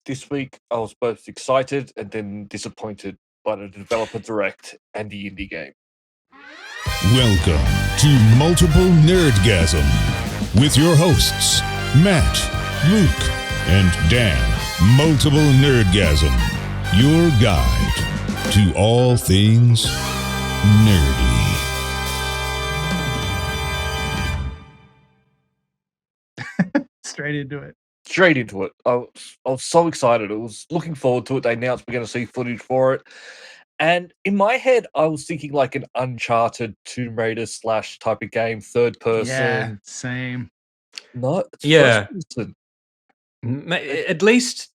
this week I was both excited and then disappointed by the developer direct and the indie game. Welcome to Multiple Nerdgasm with your hosts, Matt, Luke, and Dan. Multiple Nerdgasm, your guide to all things nerdy. Straight into it. Straight into it. I was so excited. I was looking forward to it. They announced we're going to see footage for it. And in my head, I was thinking like an Uncharted Tomb Raider / type of game, third person. Yeah, same. No, it's Yeah. first person. At least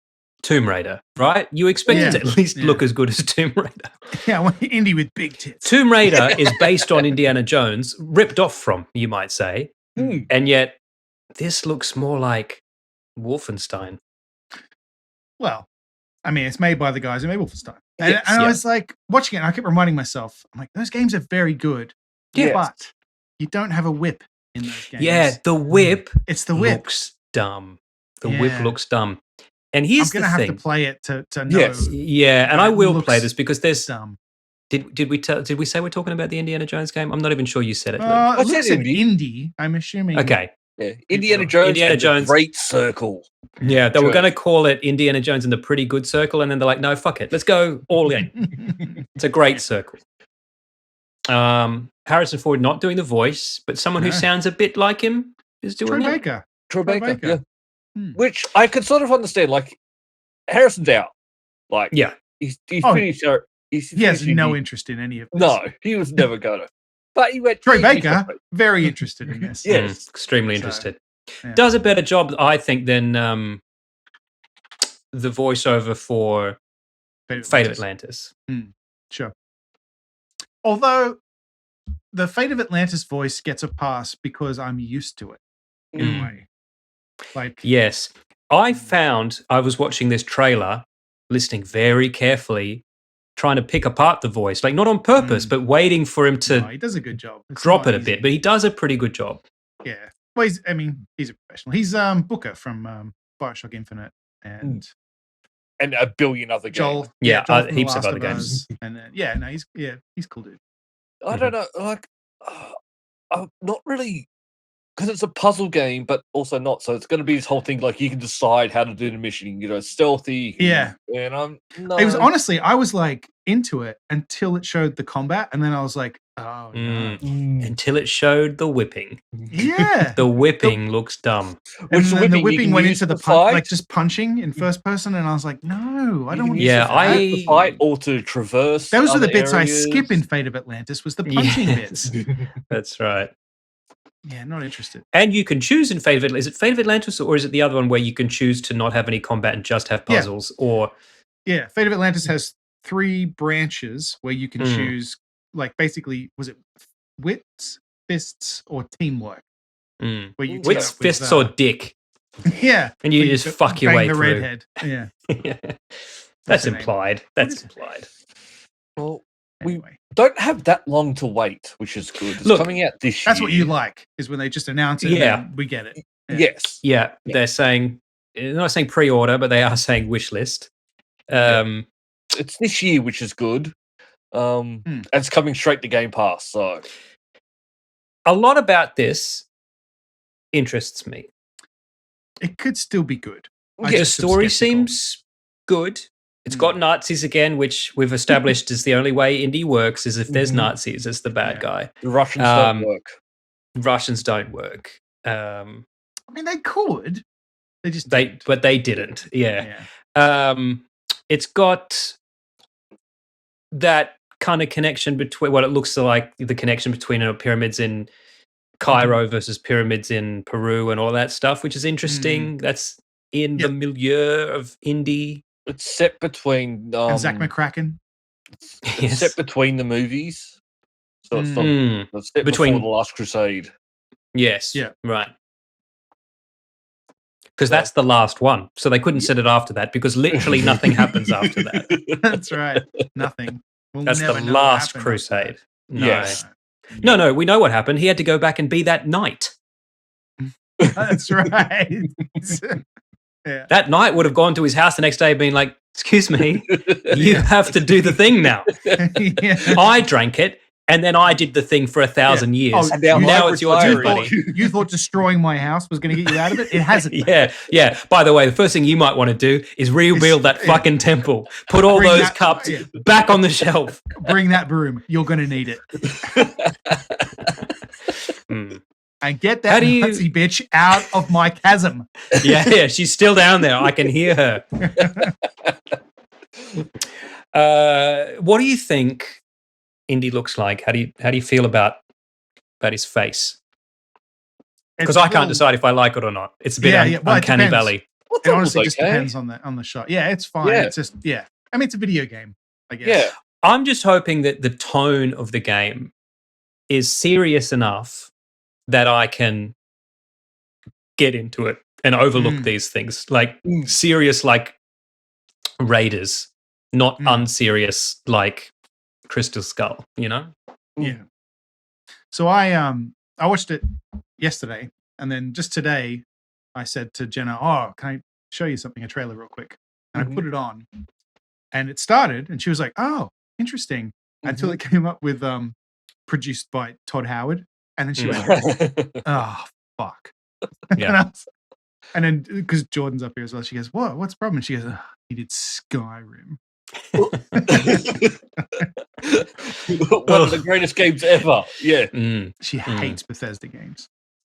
Tomb Raider, right? You expect it to at least look as good as Tomb Raider. Yeah, well, indie with big tits. Tomb Raider is based on Indiana Jones, ripped off from, you might say. And yet, this looks more like Wolfenstein. Well, I mean, it's made by the guys who made Wolfenstein. And, Yes, and yeah. I was like, watching it, and I kept reminding myself, I'm like, those games are very good. Yes. But you don't have a whip in those games. Yeah, the whip It's the whip. looks dumb. The Yeah. whip looks dumb. And I'm here's going the to have thing. to play it to know. Yes. Yeah, and It I will looks play this because there's. Dumb. Did we say we're talking about the Indiana Jones game? I'm not even sure you said it. Luke. I It looks said like indie. indie. I'm assuming. Okay. Yeah. Indiana Jones. Indiana and the Jones. Great Circle. Yeah, they were Sure. going to call it Indiana Jones and the Pretty Good Circle, and then they're like, no, fuck it. Let's go all in. It's a great circle. Harrison Ford not doing the voice, but someone who No. sounds a bit like him is doing Troy it. Baker. Troy Baker. Baker. Yeah. Hmm. Which I could sort of understand. Like, Harrison's out. Like, Yeah. he's Oh, finished. He's He has finishing no the- interest in any of this. No, he was never gonna. But he went. Troy he- Baker, very interested in this. Yeah. Yes. Extremely So, interested. yeah. Does a better job, I think, than the voiceover for Fate of Atlantis. Sure. Although the Fate of Atlantis voice gets a pass because I'm used to it in Mm. a way. Like, Yes. I found I was watching this trailer, listening very carefully, trying to pick apart the voice, like not on purpose, but waiting for him to no, he does a good job. It's drop not it a easy. bit. But he does a pretty good job. Yeah. Well, he's a professional. He's Booker from Bioshock Infinite and And a billion other games. Joel. Yeah, Joel from The heaps of Last other games. Us, and then, he's cool dude. I don't know. Like, I'm not really. Because it's a puzzle game, but also not. So it's going to be this whole thing like you can decide how to do the mission. You know, stealthy. Yeah. And I'm no. It was honestly, I was like into it until it showed the combat, and then I was like, oh no. Until it showed the whipping. Yeah. The whipping looks dumb. And Which then the you whipping can went use into to the punch, fight. like just punching in first person, and I was like, no, I You don't can want to use Yeah, it for use that to fight or to traverse. Those are the other bits areas. I skip in Fate of Atlantis, was the punching Yes. bits. That's right. Yeah, not interested. And you can choose in Fate of Atlantis. Is it Fate of Atlantis or is it the other one where you can choose to not have any combat and just have Yeah. puzzles? Or Yeah, Fate of Atlantis has 3 branches where you can Mm. choose, like basically, was it wits, fists, or teamwork? mm, Where you wits, team up with, fists, or dick, yeah, and you where just go- fuck your bang way the through. redhead. Yeah, That's her name? implied. What That's is it? implied. Well, we anyway. don't have that long to wait, which is good. It's Look, coming out this year. That's what you like, is when they just announce it. Yeah. And we get it. Yeah. Yes. Yeah, Yeah. they're saying they're not saying pre-order, but they are saying wish list. It's this year, which is good. Hmm. And it's coming straight to Game Pass. So A lot about this interests me. It could still be good. I The just am story skeptical. seems good. It's got Nazis again, which we've established is the only way indie works. Is if there's Mhm. Nazis, it's the bad Yeah. guy. the Russians Um, don't work. Russians don't work. I mean, they could. They just They didn't. but they didn't. Yeah. It's got that kind of connection between what it looks like the connection between pyramids in Cairo versus pyramids in Peru and all that stuff, which is interesting. That's in the milieu of indie. It's set between And Zach McCracken. it's Yes. set between the movies. So it's not Mm, it's set Between- before The Last Crusade. yes. Yeah. Right. Because that's the last one. So they couldn't set it after that because literally nothing happens after that. That's right. Nothing. We'll That's never the know what last happened crusade. after No. Yes. that. No, we know what happened. He had to go back and be that knight. That's right. Yeah. That knight would have gone to his house the next day being like, excuse me, you have to do the thing now. Yeah. I drank it, and then I did the thing for 1,000 years. Oh, And now I'm it's your turn, retiring. buddy. You thought destroying my house was going to get you out of it? It hasn't. Yeah. By the way, the first thing you might want to do is rebuild that fucking temple. Put all Bring those that- cups yeah. back on the shelf. Bring that broom. You're going to need it. Mm. And get How that do you- Nazi bitch out of my chasm. Yeah, she's still down there. I can hear her. What do you think Indy looks like? How do you feel about his face? Because It's I a can't little- decide if I like it or not. It's a bit Yeah, yeah. Well, it uncanny depends. valley. Well, It that was honestly just okay. depends on the shot. Yeah, it's fine. Yeah. It's just I mean, it's a video game. I guess. Yeah. I'm just hoping that the tone of the game is serious enough that I can get into it and overlook Mm. these things. Like Mm. serious like Raiders, not Mm. unserious like Crystal Skull, you know? Yeah. So I watched it yesterday, and then just today I said to Jenna, "Oh, can I show you something? A trailer, real quick." And I Mhm. put it on, and it started, and she was like, "Oh, interesting." Until it came up with produced by Todd Howard, and then she went, "Oh, fuck." Yeah. And then because Jordan's up here as well, she goes, "What? What's the problem?" And she goes, "Ugh, he did Skyrim." One of the greatest games ever. Yeah. Mm, She Mm. hates Bethesda games.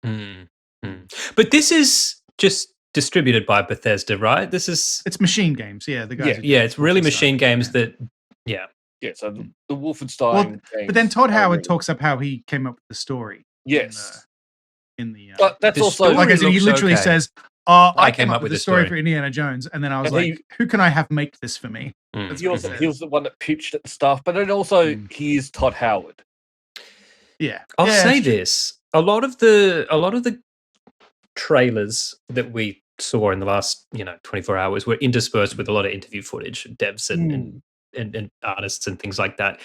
mm, mm. But this is just distributed by Bethesda, right? This is It's machine games, yeah. The guys. Yeah. who did yeah, it's really Wolfenstein, machine games yeah. that yeah. Yeah. So the Wolfenstein. Well, games But then Todd are Howard really- talks up how he came up with the story. Yes. In the But that's The also story like as in he looks literally okay. says, I came up with the story for Indiana Jones, and then I was And like, he- who can I have make this for me? Mm. That's he what was, he says. he was the one that pitched at the stuff, but then also Mm. he is Todd Howard. Yeah. I'll Yeah, say that's true. this: a lot of the trailers that we saw in the last 24 hours were interspersed with a lot of interview footage, devs and artists and things like that.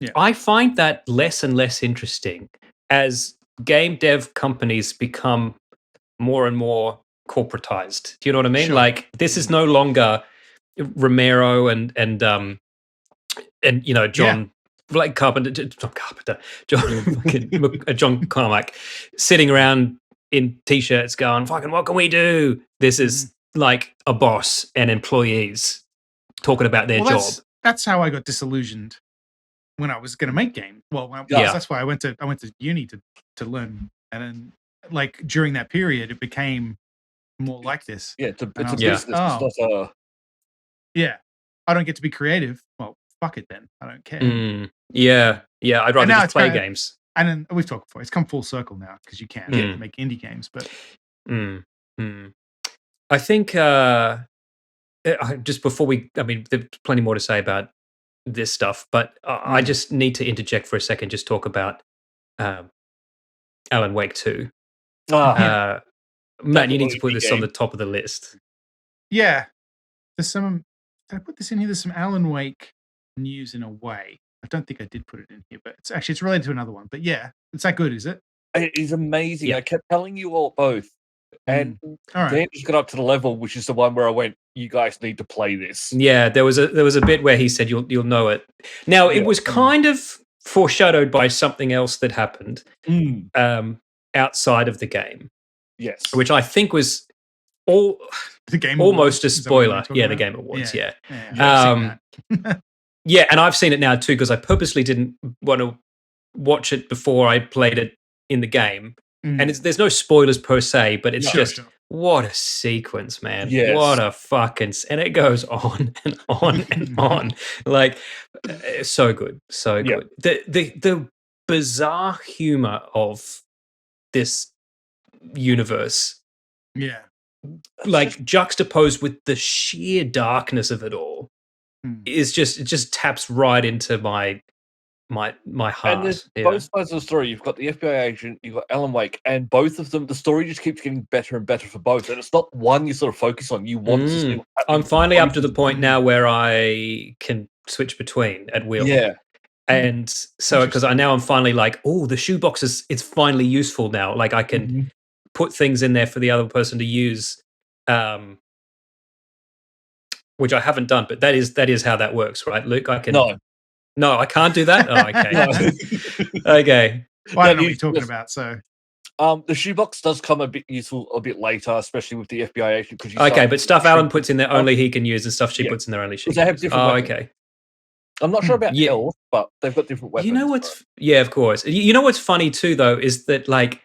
Yeah. I find that less and less interesting as game dev companies become more and more corporatized. Do you know what I mean? Sure. Like this is no longer Romero and John Blake Carpenter, John Carmack sitting around in t-shirts going, fucking what can we do? This is like a boss and employees talking about their job. That's how I got disillusioned when I was going to make games. Well, Yeah. that's why I went to uni to learn, and then like during that period, it became more like this. Yeah, it's a And I was like, business. oh. It's not a. Yeah, I don't get to be creative. Well, fuck it then. I don't care. Yeah. I'd rather now just it's play kinda- games. And then we've talked before. It's come full circle now because you can Yeah. make indie games, but I think just before there's plenty more to say about this stuff, but I just need to interject for a second, just talk about Alan Wake 2. Matt, you need to put Definitely this on game. the top of the list. yeah, there's some. Did I put this in here? There's some Alan Wake news in a way. I don't think I did put it in here, but it's related to another one. But yeah, it's that good, is it? It is amazing. Yeah. I kept telling you all both. And All right. Dan just got up to the level, which is the one where I went, you guys need to play this. Yeah, there was a bit where he said you'll know it. Now it Yeah. was kind of foreshadowed by something else that happened outside of the game, Yes. which I think was The Game almost a Awards, is that what you're spoiler. talking Yeah, the about? Game Awards. Yeah. Yeah, I've seen that. Yeah, and I've seen it now too because I purposely didn't want to watch it before I played it in the game. Mm. And there's no spoilers per se, but it's Sure, just sure. what a sequence, man! Yes. What a fucking and it goes on and on and on. Like so good, so Yeah. good. The bizarre humor of this universe, Yeah. like juxtaposed with the sheer darkness of it all, Mm. is just it just taps right into my heart. And there's Yeah. both sides of the story. You've got the FBI agent, you've got Alan Wake, and both of them, the story just keeps getting better and better for both. And it's not one you sort of focus on. You want to see what I'm happens finally with up to the both. point now where I can switch between at will. Yeah. And so because I'm finally like, oh, the shoebox it's finally useful now. Like I can Mhm. put things in there for the other person to use which I haven't done, but that is how that works, right, Luke? I can. No, I can't do that. Oh, okay. no. Okay. Well, I don't know what That you're is talking just- about. So The shoebox does come a bit useful a bit later, especially with the FBI agent. Because Okay, but stuff Alan puts in there only he can use, and stuff she Yeah. puts in there only she Because can they have use. different Oh, weapons. okay. I'm not sure about Yeah. health, but they've got different weapons. You know what's yeah, of course. You know what's funny too, though, is that like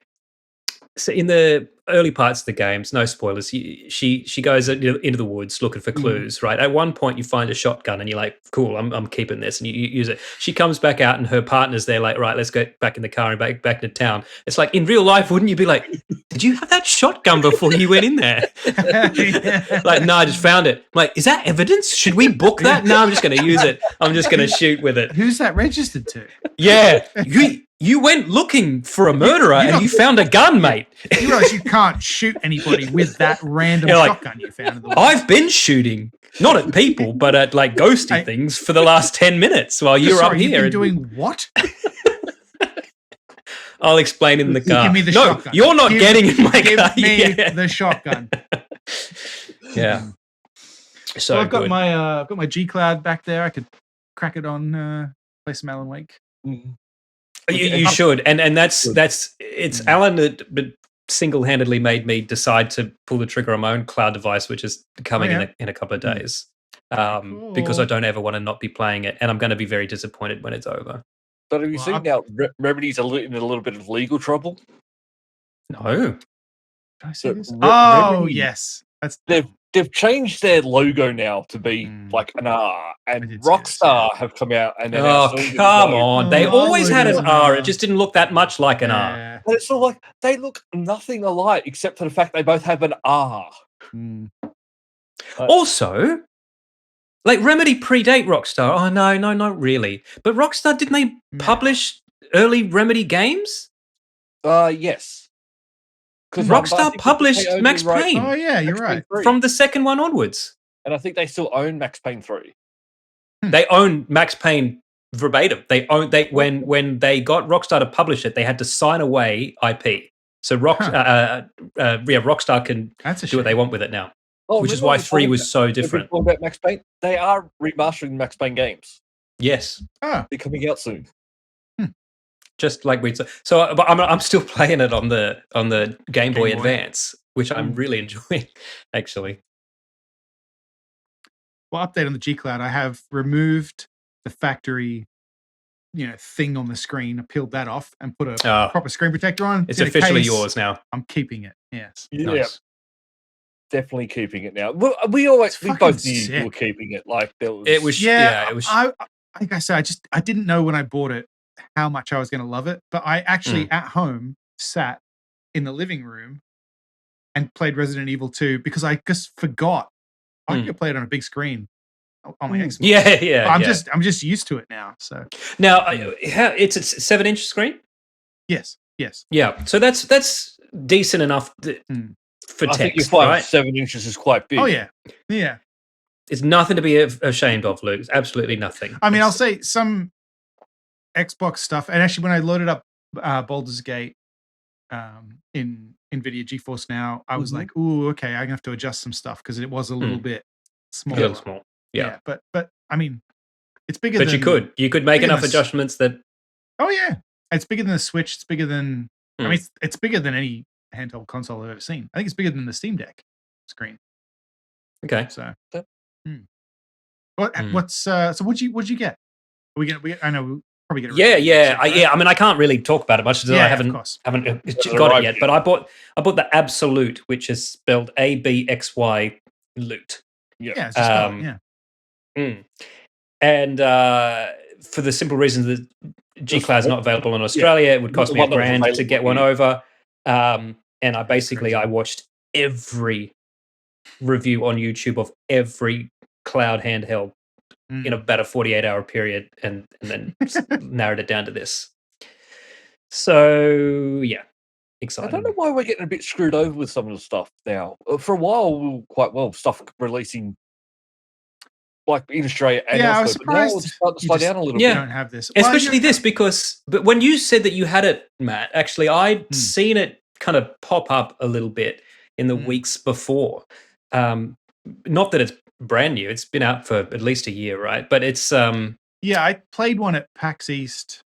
so in the early parts of the games, no spoilers. She goes into the woods looking for clues. Right at one point, you find a shotgun, and you're like, "Cool, I'm keeping this," and you use it. She comes back out, and her partner's there, like, "Right, let's go back in the car and back into town." It's like in real life, wouldn't you be like, "Did you have that shotgun before you went in there?" Like, no, I just found it. I'm like, is that evidence? Should we book that? No, I'm just going to use it. I'm just going to shoot with it. who's that registered to? Yeah, you went looking for a murderer and you found a gun, mate. You realize you can't shoot anybody with that random You're like, shotgun you found in the woods. I've been shooting, not at people, but at like ghosty things for the last 10 minutes while you're Sorry, up you've here. been doing what? I'll explain in the car. Give me the no, shotgun. you're not getting in my Give car. me Yeah. the shotgun. Yeah. So Well, I've got good. my G Cloud back there. I could crack it on play some Alan Wake. Mhm. You should, and that's it's Alan that single-handedly made me decide to pull the trigger on my own cloud device, which is coming in a couple of days. Because I don't ever want to not be playing it, and I'm going to be very disappointed when it's over. But have you Well, seen now Remedy's in a little bit of legal trouble? No, Did I say this? Re- Oh Remedy- yes, that's They've changed their logo now to be Mm. like an R, I and did see this, Rockstar have come out and oh announced all the come logo. on! They Oh, always had an logo. R. It just didn't look that much like an R. yeah. And it's sort of like they look nothing alike except for the fact they both have an R. Mm. Also, like Remedy predate Rockstar. Oh no, not really. But Rockstar didn't they No. publish early Remedy games? Yes. Rockstar published Max Payne. Oh yeah, you're right. From the second one onwards. and I think they still own Max Payne 3. They own Max Payne verbatim. When they got Rockstar to publish it, they had to sign away IP. So Rockstar can That's a do what shame. they want with it now, Oh, which is remember why we were 3 talking was so about- different. we were talking about Max Payne. They are remastering the Max Payne games. Yes, Oh, They're coming out soon. just like we. So, but I'm still playing it on the Game Boy Game Boy. Advance, which I'm really enjoying, actually. well, update on the G Cloud. I have removed the factory, thing on the screen. I peeled that off and put a Oh, proper screen protector on. it's In a officially case, yours now. I'm keeping it. Yes. Yeah, Nice. definitely keeping it now. We always It's we fucking both knew you sick. were keeping it. Like there was. It was Yeah, it was. like I said, I didn't know when I bought it how much I was going to love it, but I actually at home sat in the living room and played Resident Evil 2 because I just forgot I could play it on a big screen on my Xbox. yeah. I'm just used to it now. So Now, it's a 7-inch screen. yes. Yeah, so that's decent enough for I think you text, find right? 7 inches is quite big. Oh yeah. It's nothing to be ashamed of, Luke. It's absolutely nothing. I mean, I'll It's- say some Xbox stuff, and actually, when I loaded up Baldur's Gate in NVIDIA GeForce Now, I was Mhm. like, "Ooh, okay, I'm gonna have to adjust some stuff because it was a little bit a smaller." little small. Yeah. but I mean, it's bigger. But than, you could make bigger enough than s- adjustments that Oh yeah, it's bigger than the Switch. It's bigger than. I Hmm. mean, it's bigger than any handheld console I've ever seen. I think it's bigger than the Steam Deck screen. okay. So, Yep. what's so? What'd you get? I know we'll probably get. a Yeah, review yeah, soon, right? yeah. I mean, I can't really talk about it much because I of haven't course. got it arrived yet. yet. But I bought the Absolute, which is spelled ABXY Loot. Yeah, it's just about, Um, yeah. Mm. And for the simple reason that G Cloud's not available in Australia, it would cost me One that was $1,000 to available get one here. over. And I watched every review on YouTube of every cloud handheld Mm. in about a 48-hour period, and then narrowed it down to this. So yeah, I exciting. don't know why we're getting a bit screwed over with some of the stuff now. For a while, we were quite well stuff releasing like in Australia and Yeah, I was elsewhere, but now surprised it's starting to you slow just- down a little You Yeah. don't have this, Well, Especially you're- this, but when you said that you had it, Matt, actually I'd Hmm. seen it kind of pop up a little bit in the Hmm. weeks before. Not that it's brand new. It's been out for at least a year, right? But it's Yeah, I played one at PAX East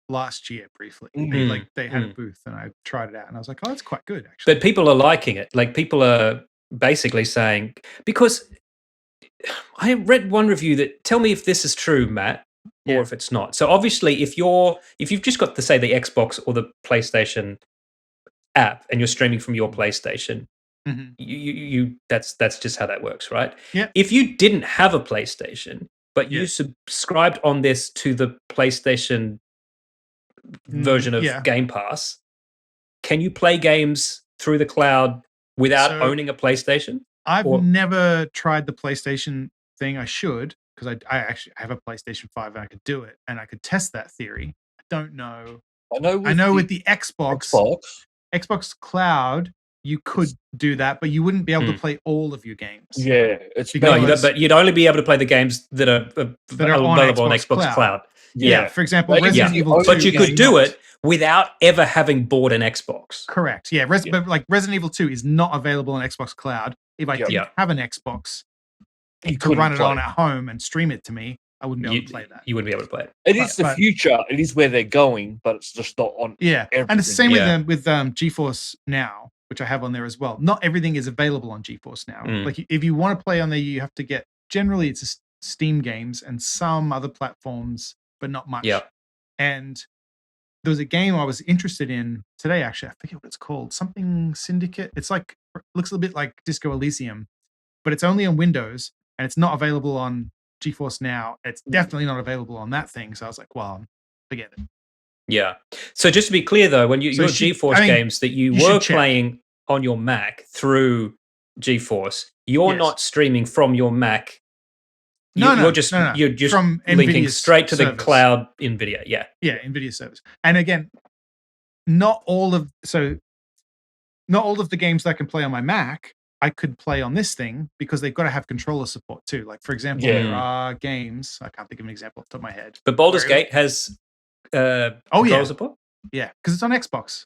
last year briefly. They had a booth and I tried it out and I was like, oh, that's quite good actually. but people are liking it. Like people are basically saying, because I read one review that, tell me if this is true, Matt, or if it's not. So obviously if you've just got the Xbox or the PlayStation app and you're streaming from your PlayStation, you that's just how that works, right? Yeah. If you didn't have a PlayStation, but you subscribed on this to the PlayStation version of Game Pass, can you play games through the cloud without owning a PlayStation? I've never tried the PlayStation thing. I should, because I actually have a PlayStation 5 and I could do it and I could test that theory. I don't know. I know with the Xbox Cloud, you could do that, but you wouldn't be able to play all of your games. Yeah, but you'd only be able to play the games that are available on Xbox Cloud. Yeah, for example, Resident Evil 2. But you could do it without ever having bought an Xbox. Correct. Yeah, but like Resident Evil 2 is not available on Xbox Cloud. If I didn't have an Xbox, you could run it on at home and stream it to me, I wouldn't be able to play that. You wouldn't be able to play it. It is the future. It is where they're going, but it's just not on. Yeah, and it's the same with GeForce Now, which I have on there as well. Not everything is available on GeForce Now. Like if you want to play on there, you have to get. Generally, it's Steam games and some other platforms, but not much. Yeah. And there was a game I was interested in today. Actually, I forget what it's called. Something Syndicate. It's like looks a little bit like Disco Elysium, but it's only on Windows and it's not available on GeForce Now. It's definitely not available on that thing. So I was like, well, forget it. Yeah. So just to be clear, though, when your GeForce games that you were playing on your Mac through GeForce, you're not streaming from your Mac. You're just from linking NVIDIA's straight to the service. cloud NVIDIA. Yeah. Yeah, NVIDIA service. And again, not all of the games that I can play on my Mac, I could play on this thing because they've got to have controller support too. Like, for example, there are games, I can't think of an example off the top of my head. But Baldur's Gate has controller support? Yeah, because it's on Xbox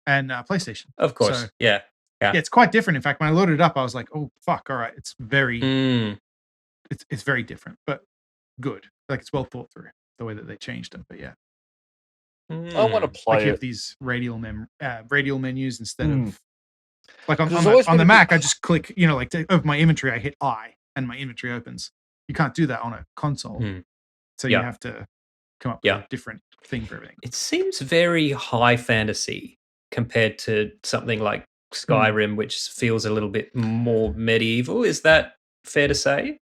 and PlayStation. Of course. So, yeah, it's quite different. In fact, when I loaded it up, I was like, oh, fuck, all right. It's very... It's very different, but good. Like it's well thought through the way that they changed it. But yeah, I want to play you have these radial menus instead of like on the Mac. I just click, to open my inventory, I hit I and my inventory opens. You can't do that on a console, so you have to come up with a different thing for everything. It seems very high fantasy compared to something like Skyrim, which feels a little bit more medieval. Is that fair to say?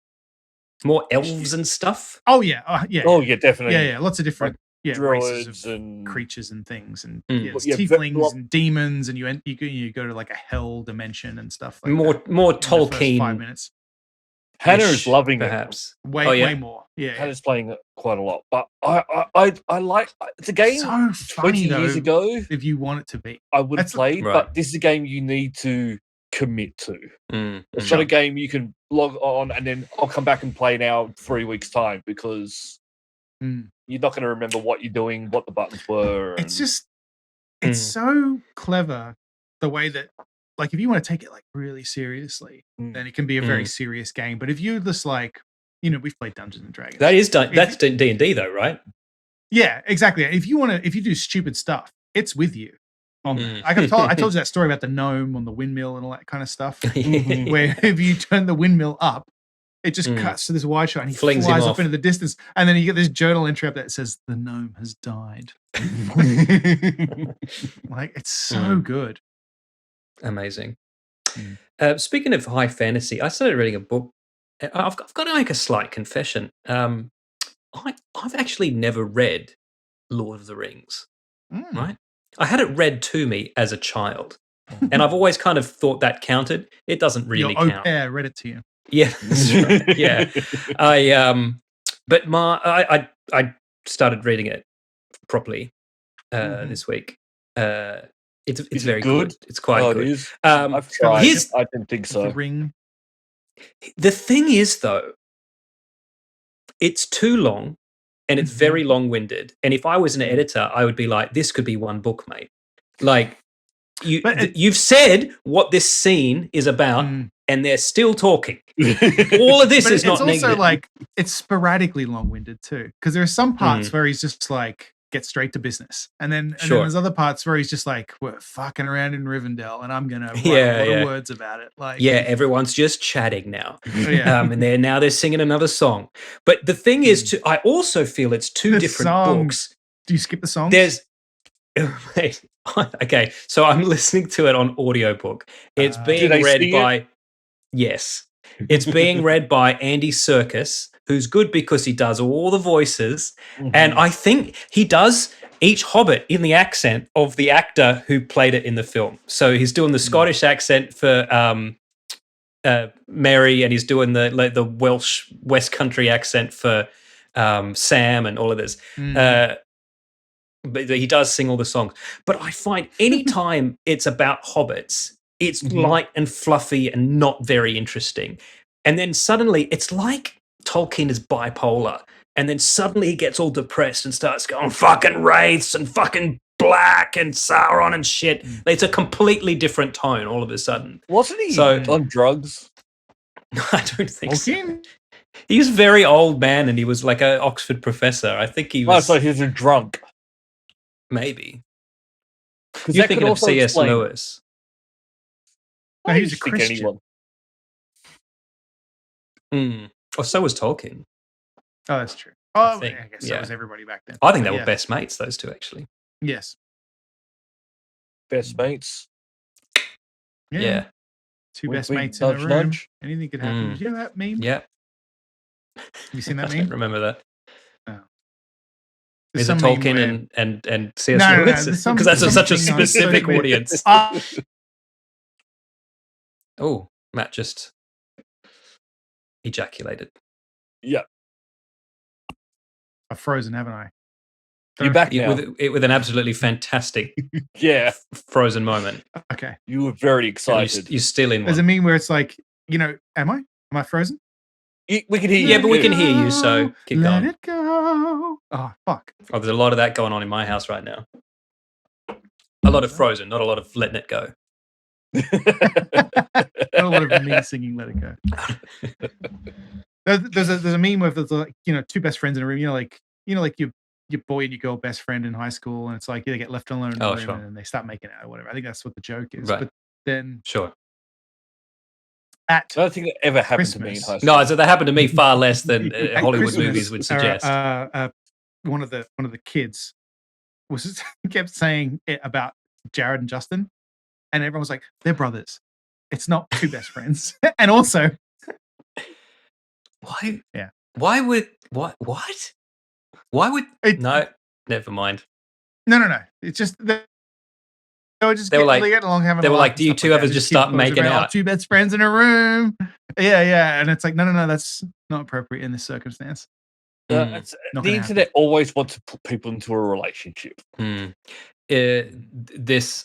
More elves and stuff. Oh yeah, yeah. Oh yeah, definitely. Yeah. Lots of different races of and creatures and things, and tieflings and demons, and you go to like a hell dimension and stuff. Like more Tolkien. 5 minutes. Hannah is loving perhaps. it. Way more. Yeah, Hannah's playing it quite a lot, but I like it's a game. So funny 20 years ago, if you want it to be, I would have played, but this is a game you need to commit to. It's not a game you can log on and then I'll come back and play now 3 weeks time because you're not going to remember what you're doing, what the buttons were. It's just it's so clever the way that, like, if you want to take it like really seriously, then it can be a very serious game. But if you just like, we've played Dungeons and Dragons. That's D&D though, right? Yeah, exactly. If you do stupid stuff, it's with you. I told you that story about the gnome on the windmill and all that kind of stuff. Where if you turn the windmill up, it just cuts to this wide shot and he flies off into the distance. And then you get this journal entry up that says, the gnome has died. Like, it's so good. Amazing. Speaking of high fantasy, I started reading a book. I've got to make a slight confession. I've actually never read Lord of the Rings, right? I had it read to me as a child, and I've always kind of thought that counted. It doesn't really count. Your au pair read it to you. Yeah, that's right. Yeah. I started reading it properly this week. It's very good. It's quite good. It is. I've tried. I didn't think so. The Ring. The thing is, though, it's too long. And it's very long-winded. And if I was an editor, I would be like, this could be one book, mate. Like, you've said what this scene is about, and they're still talking. All of this But is not it's also negative. like it's sporadically long-winded too, because there are some parts where he's just like get straight to business, and then there's other parts where he's just like, we're fucking around in Rivendell, and I'm gonna write a lot of words about it. Like, everyone's just chatting now, yeah. and they're singing another song. But the thing is, I also feel it's two The different songs. books. Do you skip the songs? There's wait, okay, so I'm listening to it on audiobook. It's being read by yes, it's being read by Andy Serkis, who's good because he does all the voices, and I think he does each Hobbit in the accent of the actor who played it in the film. So he's doing the Scottish accent for Mary, and he's doing the Welsh West Country accent for Sam, and all of this. But he does sing all the songs. But I find any time it's about hobbits, it's light and fluffy and not very interesting. And then suddenly it's like Tolkien is bipolar. And then suddenly he gets all depressed and starts going fucking wraiths and fucking black and Sauron and shit. It's a completely different tone all of a sudden. Wasn't he on drugs? I don't think Tolkien? so. He's a very old man, and he was like an Oxford professor. I think he was. Oh, so he was a drunk. Maybe. Because You're thinking of C.S. Lewis. No, he was a Christian. Or so was Tolkien. Oh, that's true. Oh, think, I guess that was everybody back then. I think they were best mates, those two, actually. Yes. Best mates. Yeah. Two Wink, best wink, mates in a nudge, room. nudge. Anything could happen. Did you know that meme? Yeah. Have you seen that I meme? don't remember that. There's Is it some meme Tolkien where- and C.S. No, Lewis? there's some- Because that's such a something on specific social media. audience. Oh, Matt just ejaculated. Yeah. I've frozen, haven't I? You're back now. With an absolutely fantastic Yeah. frozen moment. Okay. You were very excited. You're still in There's a one. meme where it's like, am I frozen? We can hear you. Yeah, but we can good. hear you, so keep Let going. it go. Oh, fuck. Oh, there's a lot of that going on in my house right now. A lot of Frozen, not a lot of letting it go. Not a lot of me singing Let It Go. There's a meme where there's like, two best friends in a room, like your boy and your girl best friend in high school, and it's like they get left alone in the room sure. and they start making out or whatever. I think that's what the joke is. Right. But then Sure. I don't think that ever happened to me in Christmas. high school. No, so that happened to me far less than at Hollywood Christmas, movies would suggest. One of the kids was kept saying it about Jared and Justin, and everyone was like, "They're brothers. It's not two best friends." And also, Why? Yeah. Why would what? Why would no? Never mind. No. It's just they were just They were like- getting along, having. they a were laugh like, and "Do you stuff two like ever that. just keep start talking making about, out?" Two best friends in a room. Yeah, and it's like, no, that's not appropriate in this circumstance. It's, Not the gonna internet always wants to put people into a relationship. This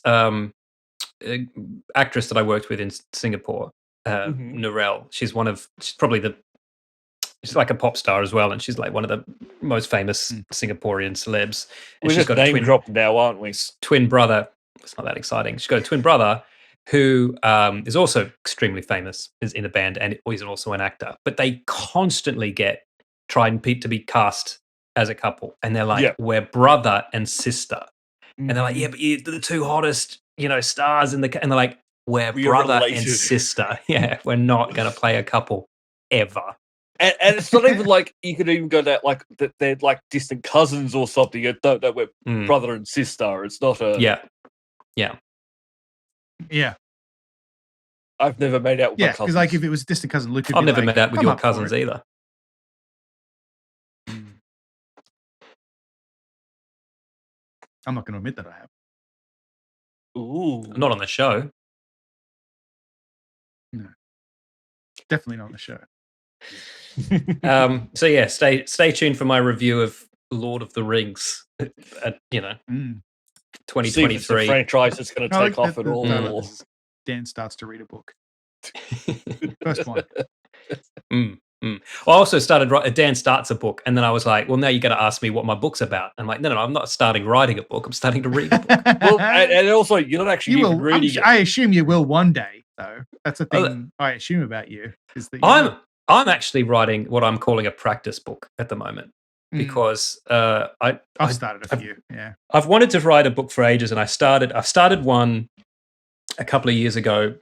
actress that I worked with in Singapore, Narelle, she's probably she's like a pop star as well, and she's like one of the most famous Singaporean celebs. And We're she's just got a name dropped now, aren't we? twin brother. It's not that exciting. She's got a twin brother who is also extremely famous, is in a band, and he's also an actor. But they constantly get tried to be cast as a couple, and they're like, "We're brother and sister," and they're like, "Yeah, but you're the two hottest, stars in the," and they're like, "We're brother and related." sister. Yeah, we're not going to play a couple ever." And it's not even like you could even go that like that they're like distant cousins or something. You don't know we're brother and sister. It's not a Yeah. I've never made out with my Yeah, cousins. because like if it was a distant cousin, Luke. I've never met out with "I'm your up for cousins it." either. I'm not going to admit that I have. Ooh. Not on the show. No, definitely not on the show. So yeah, stay tuned for my review of Lord of the Rings. At, See if it's a 2023. franchise that's going to take off at all. No, or- Dan starts to read a book. First one. I also started. Dan starts a book, and then I was like, "Well, now you got to ask me what my book's about." I'm like, "No, I'm not starting writing a book. I'm starting to read a book." Well, and also you're not actually You even will. reading it. I assume you will one day. though. That's a Oh, thing I assume about you is that you're I'm actually writing what I'm calling a practice book at the moment because I've started a few. Yeah. I've wanted to write a book for ages, and I've started one a couple of years ago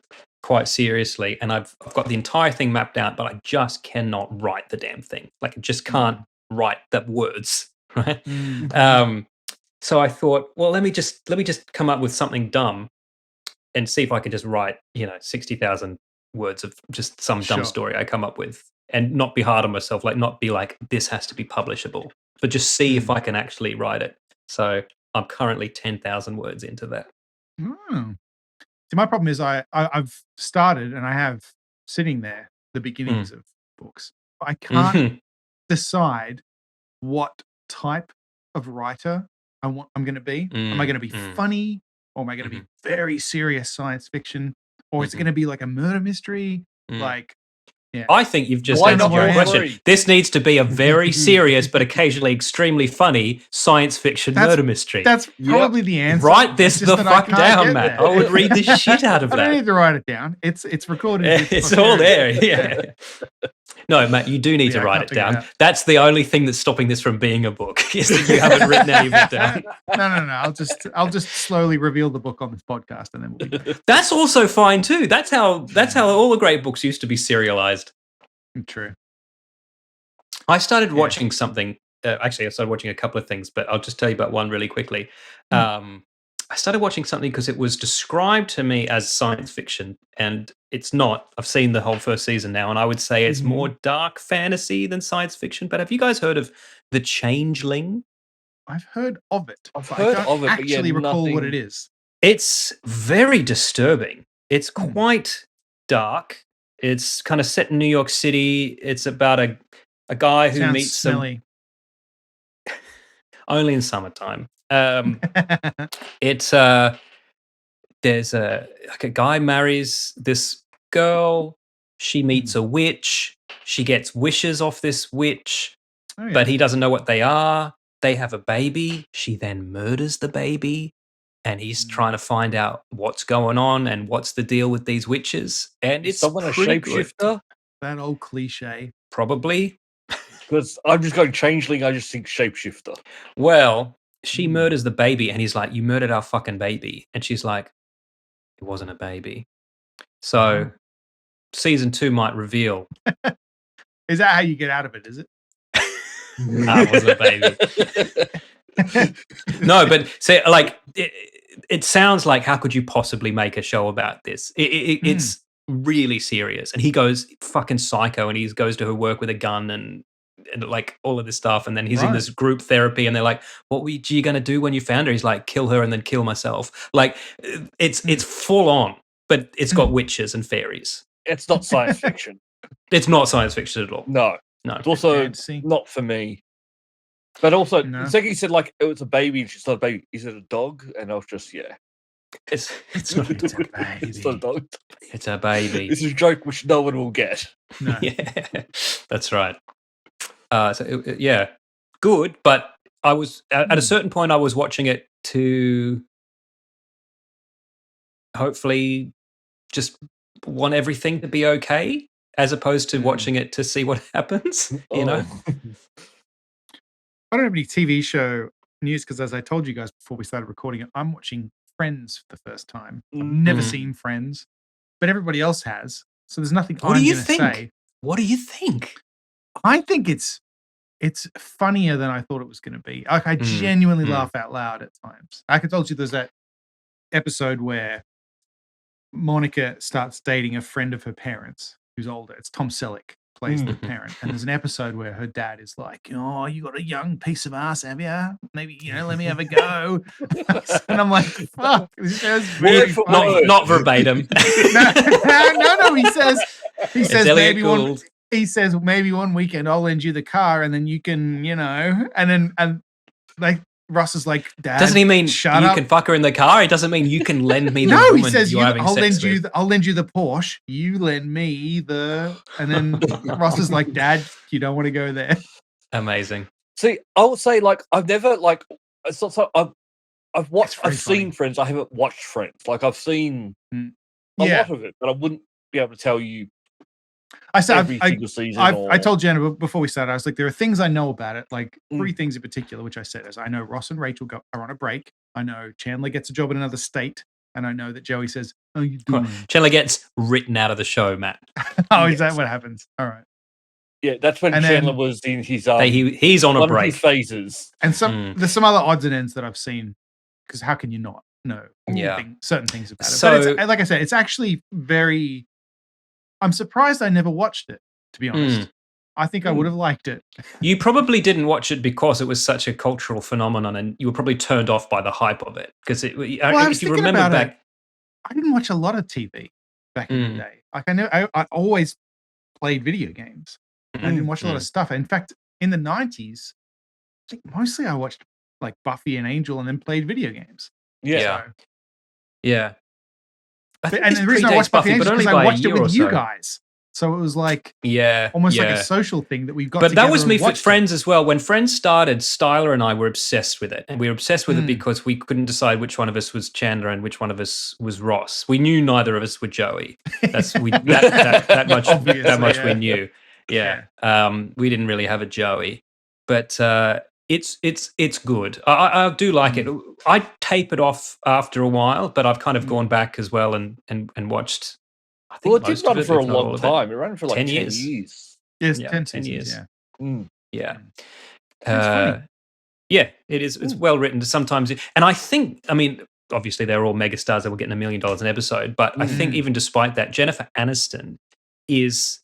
quite seriously, and I've got the entire thing mapped out, but I just cannot write the damn thing. Like I just can't write the words, right? So I thought, well, let me just come up with something dumb and see if I can just write, 60,000 words of just some dumb Sure. story I come up with, and not be hard on myself, like not be like, this has to be publishable, but just see if I can actually write it. So I'm currently 10,000 words into that. See, my problem is I've started and I have sitting there the beginnings of books. But I can't decide what type of writer I'm going to be. Am I going to be funny, or am I going to be very serious science fiction, or is it going to be like a murder mystery? Like, yeah. I think you've just Why answered not your all question. three? This needs to be a very serious but occasionally extremely funny science fiction murder mystery. That's probably the answer. Write this It's just the that I fuck can't down, get Matt. there. I would read the shit out of I don't that. need to write it down. It's recorded. It's all there. Yeah. No, Matt, you do need to Yeah, I write can't it figure it down. out. That's the only thing that's stopping this from being a book, is that you haven't written any of it down. No. I'll just slowly reveal the book on this podcast, and then we'll be done. That's also fine too. That's how all the great books used to be serialized. True. I started watching something. Actually, I started watching a couple of things, but I'll just tell you about one really quickly. I started watching something because it was described to me as science fiction, and it's not. I've seen the whole first season now, and I would say it's more dark fantasy than science fiction. But have you guys heard of The Changeling? I've heard of it. I've but heard I don't of it, but actually recall what it is. It's very disturbing. It's quite dark. It's kind of set in New York City. It's about a guy who Sounds meets smelly. only in summertime. It's there's a guy marries this girl. She meets a witch. She gets wishes off this witch, but he doesn't know what they are. They have a baby. She then murders the baby, and he's trying to find out what's going on and what's the deal with these witches. And Is it's someone a pretty good. shapeshifter? That old cliche. Probably. Because I'm just going changeling. I just think shapeshifter. Well, she murders the baby, and he's like, "You murdered our fucking baby," and she's like, "It wasn't a baby." So, season 2 might reveal. Is that how you get out of it? Is it? It wasn't a baby. No, but say like it sounds like, how could you possibly make a show about this? It's really serious, and he goes fucking psycho, and he goes to her work with a gun and like all of this stuff, and then he's in this group therapy, and they're like, "What were you going to do when you found her?" He's like, "Kill her and then kill myself." Like it's full on, but it's got witches and fairies. It's not science fiction. It's not science fiction at all. No. No. It's also Fantasy. not for me. But also, No. the second you said like it was a baby and she's not a baby, is it a dog? And I was just It's not a It's a dog. It's not a dog. It's a baby. This is a joke which no one will get. No. Yeah, that's right. Yeah, good. But I was at a certain point, I was watching it to hopefully just want everything to be okay, as opposed to watching it to see what happens. You know, I don't have any TV show news because, as I told you guys before we started recording it, I'm watching Friends for the first time. I've never seen Friends, but everybody else has. So there's nothing What I'm do you going to think? say. What do you think? I think it's funnier than I thought it was going to be. Like I genuinely laugh out loud at times. I told you there's that episode where Monica starts dating a friend of her parents who's older. It's Tom Selleck plays the parent, and there's an episode where her dad is like, "Oh, you got a young piece of ass, have you? Maybe let me have a go." And I'm like, "Fuck, this show's very funny." Not verbatim. No. He says Elliot maybe Gould. he says maybe one weekend I'll lend you the car and then you can, and like Ross is like, "Dad, Doesn't he mean shut you up?" can fuck her in the car? He doesn't mean you can lend me the No, woman he says you're having I'll sex lend you with. I'll lend you the Porsche. You lend me the, and then Ross is like, "Dad, you don't want to go there." Amazing. See, I would say like I've never like it's not so I've very seen funny. Friends. I haven't watched Friends. Like I've seen a Yeah. lot of it, but I wouldn't be able to tell you I said every single season. I told Jenna before we started, I was like, there are things I know about it, like Mm. 3 things in particular, which I said is I know Ross and Rachel are on a break. I know Chandler gets a job in another state, and I know that Joey says, "How you doing?" Chandler gets written out of the show, Matt. Oh, is that what happens? All right. Yeah, that's when And Chandler then- was in his He's on a one of break. his phases. And there's some other odds and ends that I've seen, because how can you not know Yeah. certain things about it? So- But it's, like I said, it's actually very. I'm surprised I never watched it, to be honest. I think I would have liked it. You probably didn't watch it because it was such a cultural phenomenon, and you were probably turned off by the hype of it. Because I was if you thinking remember about back, it. I didn't watch a lot of TV back in the Mm. day. Like I always played video games. I didn't watch a lot of stuff. In fact, in the 90s, I think mostly I watched like Buffy and Angel, and then played video games. Yeah. Yeah. So, yeah. I think and this the reason I predates watched Buffy and but Angel is only because by I a watched it year or with you so. guys. So it was like Yeah, almost like yeah. a social thing that we got But together that was and me with watched it. Friends as well. When Friends started, Styler and I were obsessed with it. And we were obsessed with it Mm. because we couldn't decide which one of us was Chandler and which one of us was Ross. We knew neither of us were Joey. That much Obviously, that much we yeah. knew. Yeah. We didn't really have a Joey. But it's good. I do like it. I tape it off after a while, but I've kind of gone back as well and watched. I think Well, it did most run of it, for a if not all long of it. time. It ran for like 10 10 years. years. Yes, Yeah, 10 10 seasons, years. yeah. Mm. Yeah. It's funny. Yeah, it is. It's well written. Sometimes, and I think, I mean, obviously they're all megastars that were getting $1 million an episode, but I think even despite that, Jennifer Aniston is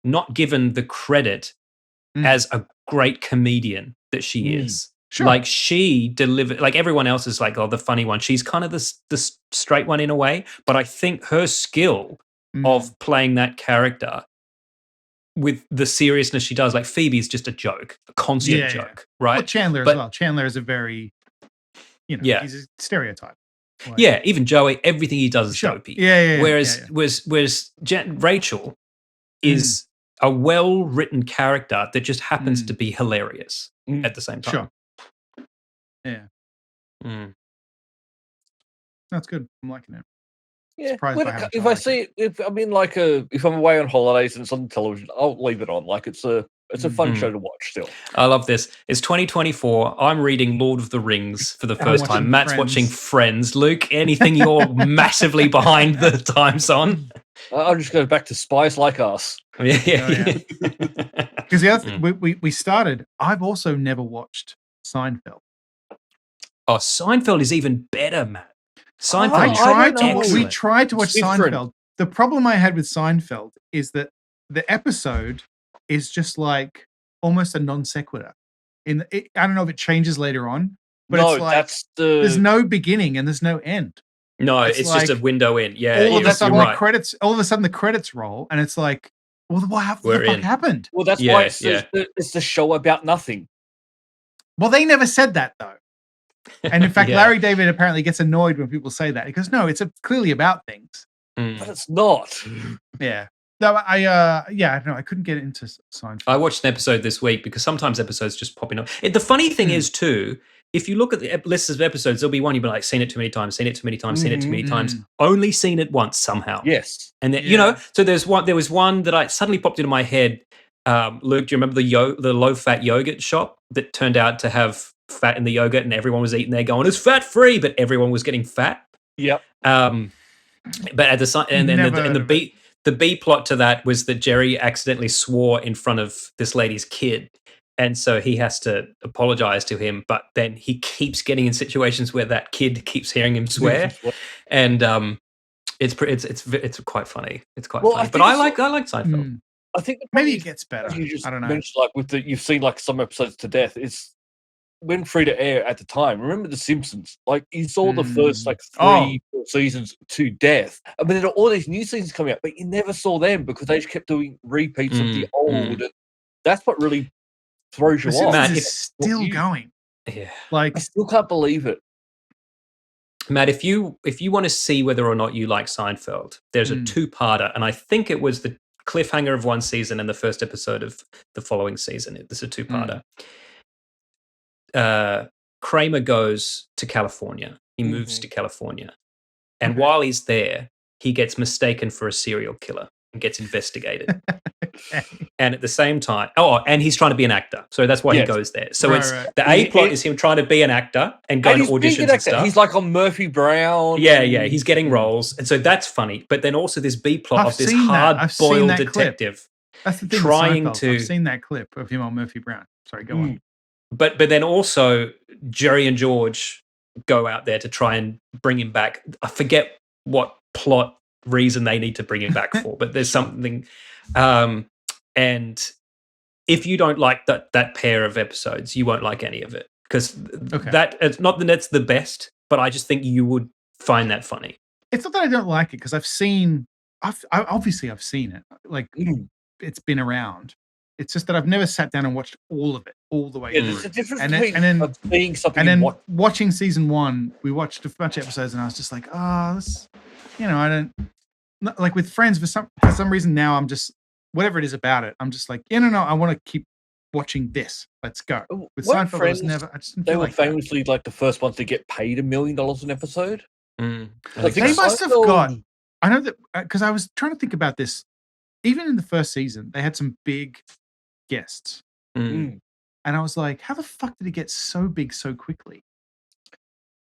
not given the credit as a great comedian that she is. Sure. Like she delivered, like everyone else is like, oh, the funny one. She's kind of the straight one in a way, but I think her skill of playing that character with the seriousness she does, like Phoebe's just a joke, a constant joke, right? Well, Chandler But- as well. Chandler is a very, Yeah. he's a stereotype. Like, Yeah, even Joey, everything he does is Sure. dopey. Yeah. Whereas, yeah. Rachel is a well-written character that just happens to be hilarious at the same time. Sure. Yeah, Mm. that's good. I'm liking it. Yeah. Surprised When by it how co- much if I I like see it, if I'm in like if I'm away on holidays and it's on television, I'll leave it on. Like it's a fun show to watch still. I love this. It's 2024. I'm reading Lord of the Rings for the first watching time. Matt's Friends. watching Friends. Luke, anything you're massively behind the times on? I'll just go back to Spies Like Us. Yeah. Because the other thing, we started. I've also never watched Seinfeld. Oh, Seinfeld is even better, Matt. Seinfeld I is tried to. excellent. We tried to watch It's different. Seinfeld. The problem I had with Seinfeld is that the episode is just like almost a non sequitur. I don't know if it changes later on, but no, it's like that's there's the no beginning and there's no end. No, It's it's just a like window in. Yeah, all of a you're sudden right. the credits. All of a sudden the credits roll, and it's like, well, what We're the fuck in. happened? well, that's Yeah, why yeah. it's the show about nothing. Well, they never said that though. And in fact, Yeah. Larry David apparently gets annoyed when people say that. He goes, "No, it's clearly about things." Mm. But it's not. Yeah. No, I don't know. I couldn't get into Seinfeld. I watched an episode this week because sometimes episodes just popping up. The funny thing is too, if you look at the lists of episodes, there'll be one you'll be like, seen it too many times, seen it too many times, seen it too many times, only seen it once somehow. Yes. And then, Yeah. so there was one that I suddenly popped into my head. Luke, do you remember the low-fat yogurt shop that turned out to have fat in the yogurt and everyone was eating there going, it's fat-free, but everyone was getting fat? Yep. But at the and then Never heard of the B plot to that was that Jerry accidentally swore in front of this lady's kid, and so he has to apologize to him. But then he keeps getting in situations where that kid keeps hearing him swear, and it's quite funny. It's quite Well, funny. I But I think like Seinfeld. I think the Maybe problem it gets better. as you just I don't know. mentioned, like you've seen like some episodes to death. It's when free to air at the time. Remember The Simpsons? Like you saw the first like three four seasons to death. I mean, there are all these new seasons coming out, but you never saw them because they just kept doing repeats of the old. And that's what really throws you The off. Simpsons Matt, is still going. Yeah. Like I still can't believe it. Matt, if you want to see whether or not you like Seinfeld, there's a two-parter, and I think it was the cliffhanger of one season and the first episode of the following season. It's a two-parter. Kramer goes to California. He moves to California, and while he's there, he gets mistaken for a serial killer and gets investigated. Okay. And at the same time, and he's trying to be an actor, so that's why he Yes. goes there. So Right, it's right. the A plot He- is him trying to be an actor and going to he's being an auditions and actor. stuff. He's like on Murphy Brown. Yeah, he's getting roles, and so that's funny. But then also this B plot I've of this seen that. I've seen hard-boiled that clip. detective. That's the thing. Trying with Seinfeld. to- I've seen that clip of him on Murphy Brown. Sorry, go on. But then also Jerry and George go out there to try and bring him back. I forget what plot reason they need to bring him back for, but there's something. And if you don't like that pair of episodes, you won't like any of it, because that it's not that it's the best, but I just think you would find that funny. It's not that I don't like it, because I've seen it. Like it's been around. It's just that I've never sat down and watched all of it all the way Yeah, through. there's a difference And then- between and then- being something And then and watching season 1, we watched a bunch of episodes, and I was just like, this, I don't like with Friends for some reason. Now I'm just, whatever it is about it, I'm just like, no, I want to keep watching this. Let's go. With Weren't Seinfeld, I Friends, was never. I just didn't they feel were like that. famously like the first ones to get paid $1 million an episode. Mm. I think They must have Seinfeld- got. I know that because I was trying to think about this. Even in the first season, they had some big guests, Mm. and I was like, how the fuck did it get so big so quickly?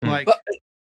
Mm. Like, But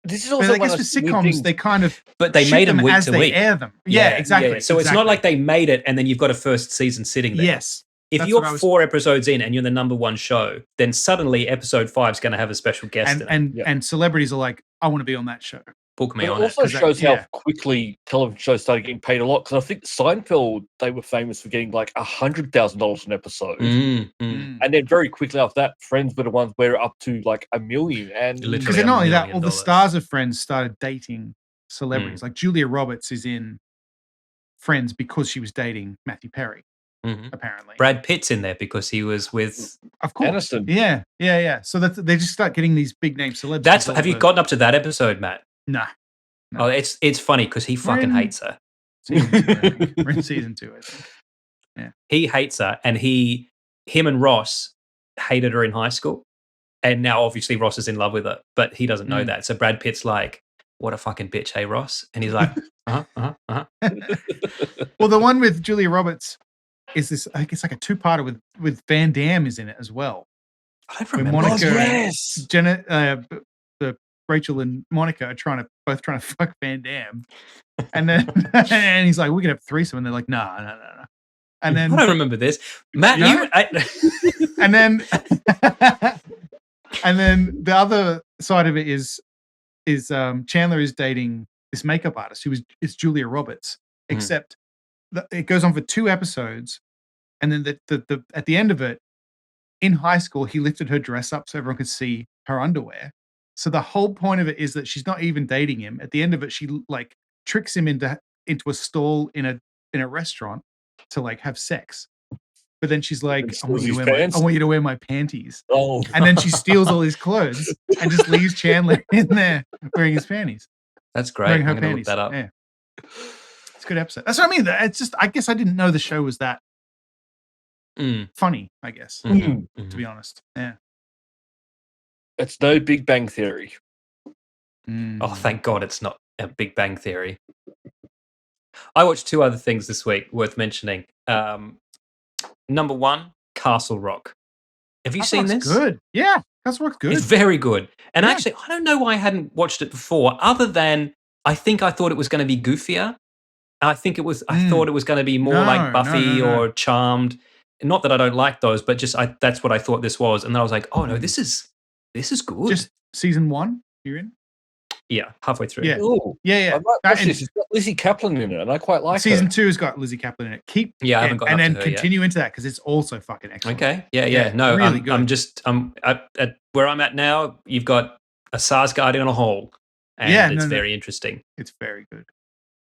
this is but also I guess one of with the weird sitcoms, things. they kind of But they shoot made them them week as to they week. air them. Yeah, exactly. Yeah. So it's not like they made it and then you've got a first season sitting there. Yes. If That's you're what I was- 4 episodes in and you're the number 1 show, then suddenly episode 5 is going to have a special guest in it. and Yeah. and celebrities are like, I want to be on that show. Book me But it on it. also 'cause that- shows yeah. how quickly television shows started getting paid a lot. Because I think Seinfeld, they were famous for getting like $100,000 an episode. And then very quickly after that, Friends were the ones where it up to like $1 million. And Literally. Because not only that, $1 all the million. stars of Friends started dating Mm. celebrities. Like Julia Roberts is in Friends because she was dating Matthew Perry, Mhm. apparently. Brad Pitt's in there because he was with. Of course. Aniston. Yeah. So that they just start getting these big name celebrities. That's. all Have you over. gotten up to that episode, Matt? Nah. No. Oh, it's funny because he fucking in- hates her. Season 2, I think. We're in season 2, I think. He hates her, and him and Ross hated her in high school, and now obviously Ross is in love with her, but he doesn't know Mm. that. So Brad Pitt's like, "What a fucking bitch, hey Ross," and he's like, Well, the one with Julia Roberts is this. I think it's like a 2-parter with Van Damme is in it as well. I don't When remember. Monica, yes. the Rachel and Monica are both trying to fuck Van Damme, and then and he's like, "We can have threesome," and they're like, "No." And I then don't remember this, Matt. No? and then and then the other side of it is Chandler is dating this makeup artist who is Julia Roberts, Mhm. except it goes on for 2 episodes, and then the at the end of it, in high school, he lifted her dress up so everyone could see her underwear. So the whole point of it is that she's not even dating him. At the end of it, she like tricks him into a stall in a restaurant to like have sex. But then she's like, And I want, steals you to his wear pants? I want you to wear my panties. Oh, And then she steals all his clothes and just leaves Chandler in there wearing his panties. That's great. Wearing I'm her going to panties. look that up. Yeah. It's a good episode. That's what I mean. It's just, I guess I didn't know the show was that Mm, funny, I guess, mhm, to mhm. be honest. Yeah. it's no Big Bang Theory. Oh, thank God it's not a Big Bang Theory. I watched 2 other things this week worth mentioning. Number 1, Castle Rock. Have you seen this? Good. Yeah. Castle Rock's good. It's very good. And Yeah. actually, I don't know why I hadn't watched it before, other than I thought it was going to be goofier. I thought it was going to be more like No, Buffy no. or Charmed. Not that I don't like those, but just that's what I thought this was. And then I was like, oh no, this is good. Just season 1 you're in? yeah, halfway through. Yeah. Oh, Yeah. I might watch and this. It's got Lizzie Kaplan in it, and I quite like season her. 2 has got Lizzie Kaplan in it. Yeah, I haven't gotten and up then to her yet. continue into that because it's also fucking excellent. Okay. Yeah. Yeah, No, really I'm good. just at where I'm at now. You've got a Sarsgaard in a hole, and Yeah, it's no. very interesting. It's very good.